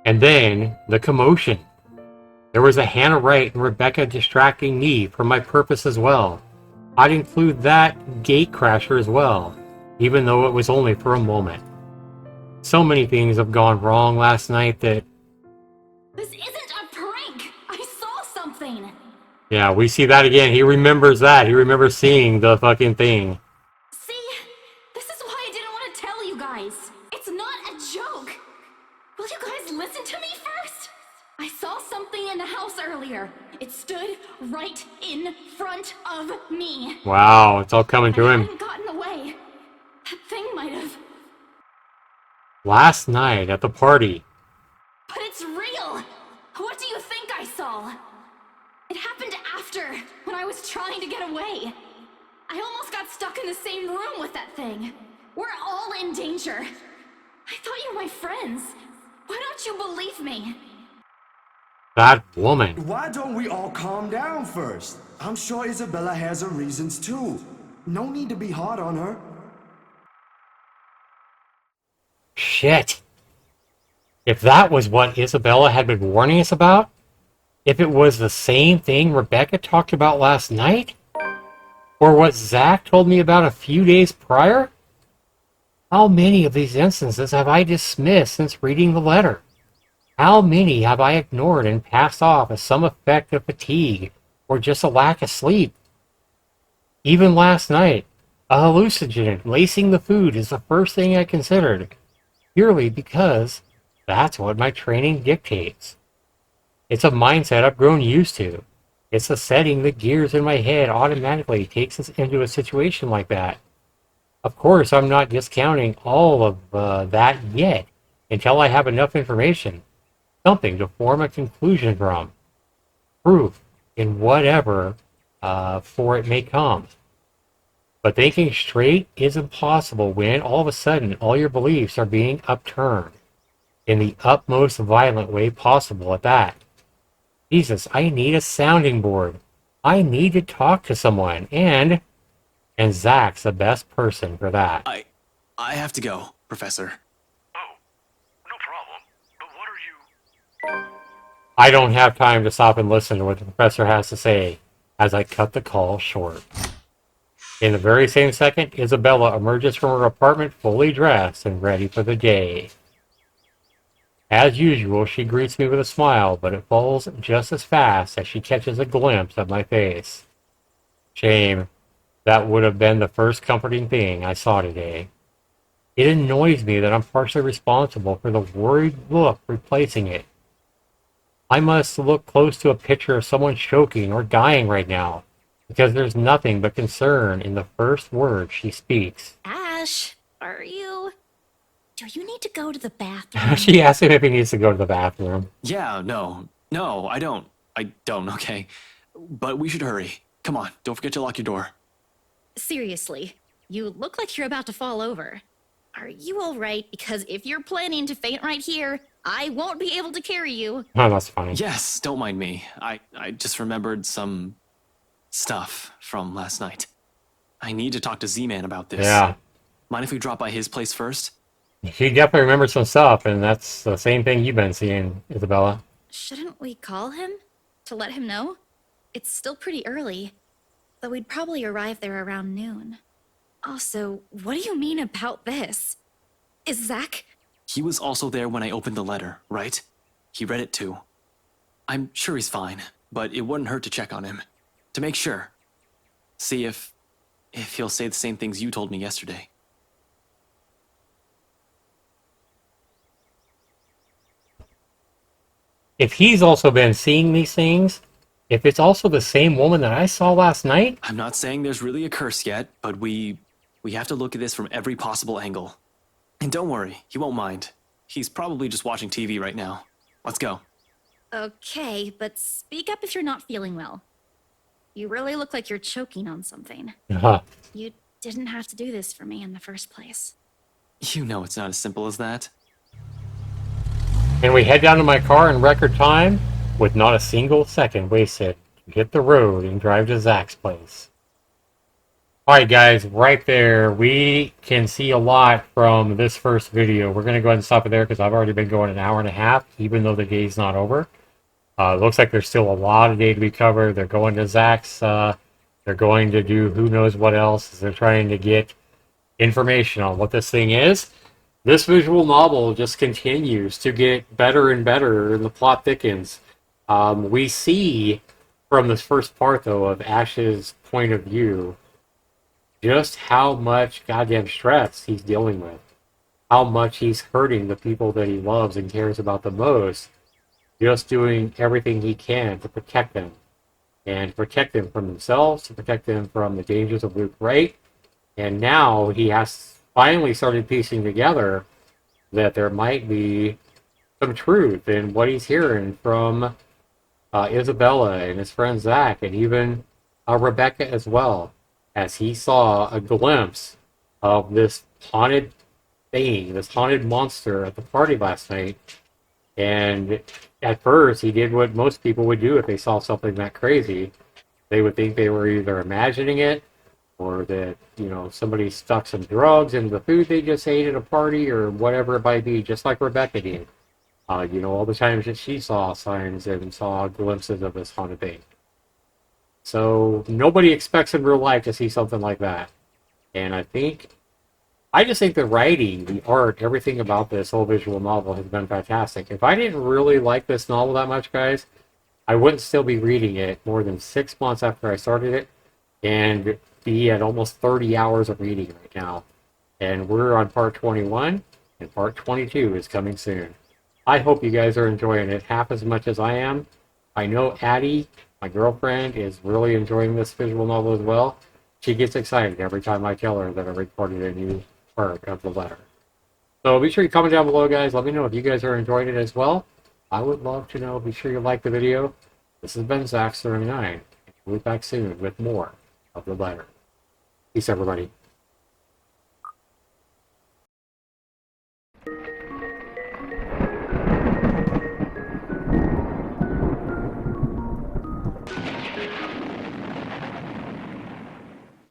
And then, the commotion. There was a Hannah Wright and Rebecca distracting me from my purpose as well. I'd include that gate crasher as well, even though it was only for a moment. So many things have gone wrong last night that... This isn't a prank! I saw something! Yeah, we see that again. He remembers that. He remembers seeing the fucking thing. See? This is why I didn't want to tell you guys. It's not a joke. Will you guys listen to me first? I saw something in the house earlier. It stood right in front of me. Wow, it's all coming to him. I hadn't gotten away. That thing might have... Last night at the party. But it's real! What do you think I saw? It happened after, when I was trying to get away. I almost got stuck in the same room with that thing. We're all in danger. I thought you were my friends. Why don't you believe me? That woman. Why don't we all calm down first? I'm sure Isabella has her reasons too. No need to be hard on her. Shit. If that was what Isabella had been warning us about, if it was the same thing Rebecca talked about last night, or what Zach told me about a few days prior, how many of these instances have I dismissed since reading the letter? How many have I ignored and passed off as some effect of fatigue or just a lack of sleep? Even last night, a hallucinogen lacing the food is the first thing I considered, purely because that's what my training dictates. It's a mindset I've grown used to. It's a setting that gears in my head automatically takes us into a situation like that. Of course, I'm not discounting all of that yet until I have enough information, something to form a conclusion from, proof in whatever for it may come. But thinking straight is impossible when all of a sudden all your beliefs are being upturned in the utmost violent way possible at that. Jesus, I need a sounding board. I need to talk to someone, and Zach's the best person for that. I have to go, Professor. Oh, no problem. I don't have time to stop and listen to what the professor has to say as I cut the call short. In the very same second, Isabella emerges from her apartment fully dressed and ready for the day. As usual, she greets me with a smile, but it falls just as fast as she catches a glimpse of my face. Shame. That would have been the first comforting thing I saw today. It annoys me that I'm partially responsible for the worried look replacing it. I must look close to a picture of someone choking or dying right now, because there's nothing but concern in the first word she speaks. Ash, do you need to go to the bathroom? She asks him if he needs to go to the bathroom. Yeah, no, I don't, okay? But we should hurry. Come on, don't forget to lock your door. Seriously, you look like you're about to fall over. Are you alright? Because if you're planning to faint right here, I won't be able to carry you. Oh, that's funny. Yes, don't mind me. I just remembered some stuff from last night. I need to talk to Z-Man about this. Yeah. Mind if we drop by his place first? He definitely remembers some stuff, and that's the same thing you've been seeing, Isabella. Shouldn't we call him to let him know? It's still pretty early, though we'd probably arrive there around noon. Also, what do you mean about this? Is Zach... He was also there when I opened the letter, right? He read it too. I'm sure he's fine, but it wouldn't hurt to check on him. To make sure. See if he'll say the same things you told me yesterday. If he's also been seeing these things, if it's also the same woman that I saw last night... I'm not saying there's really a curse yet, but we have to look at this from every possible angle. And don't worry, he won't mind. He's probably just watching TV right now. Let's go. Okay, but speak up if you're not feeling well. You really look like you're choking on something. Uh-huh. You didn't have to do this for me in the first place. You know it's not as simple as that. And we head down to my car in record time with not a single second wasted to hit the road and drive to Zach's place. Alright guys, right there, we can see a lot from this first video. We're going to go ahead and stop it there because I've already been going an hour and a half, even though the day's not over. It looks like there's still a lot of day to be covered. They're going to Zach's, they're going to do who knows what else. They're trying to get information on what this thing is. This visual novel just continues to get better and better, and the plot thickens. We see from this first part, though, of Ash's point of view, just how much goddamn stress he's dealing with. How much he's hurting the people that he loves and cares about the most. Just doing everything he can to protect them. And protect them from themselves, to protect them from the dangers of Luke Wright. And now he has finally started piecing together that there might be some truth in what he's hearing from Isabella and his friend Zach, and even Rebecca as well, as he saw a glimpse of this haunted thing, this haunted monster at the party last night. And at first, he did what most people would do if they saw something that crazy. They would think they were either imagining it, or that, you know, somebody stuck some drugs in the food they just ate at a party, or whatever it might be, just like Rebecca did. You know, all the times that she saw signs and saw glimpses of this haunted thing. So, nobody expects in real life to see something like that. And I just think the writing, the art, everything about this whole visual novel has been fantastic. If I didn't really like this novel that much, guys, I wouldn't still be reading it more than 6 months after I started it, and be at almost 30 hours of reading right now. And we're on part 21, and part 22 is coming soon. I hope you guys are enjoying it half as much as I am. I know Addie, my girlfriend, is really enjoying this visual novel as well. She gets excited every time I tell her that I recorded a new part of the letter. So be sure you comment down below, guys. Let me know if you guys are enjoying it as well. I would love to know. Be sure you like the video. This has been Zach79. We'll be back soon with more of the letter. Peace, everybody.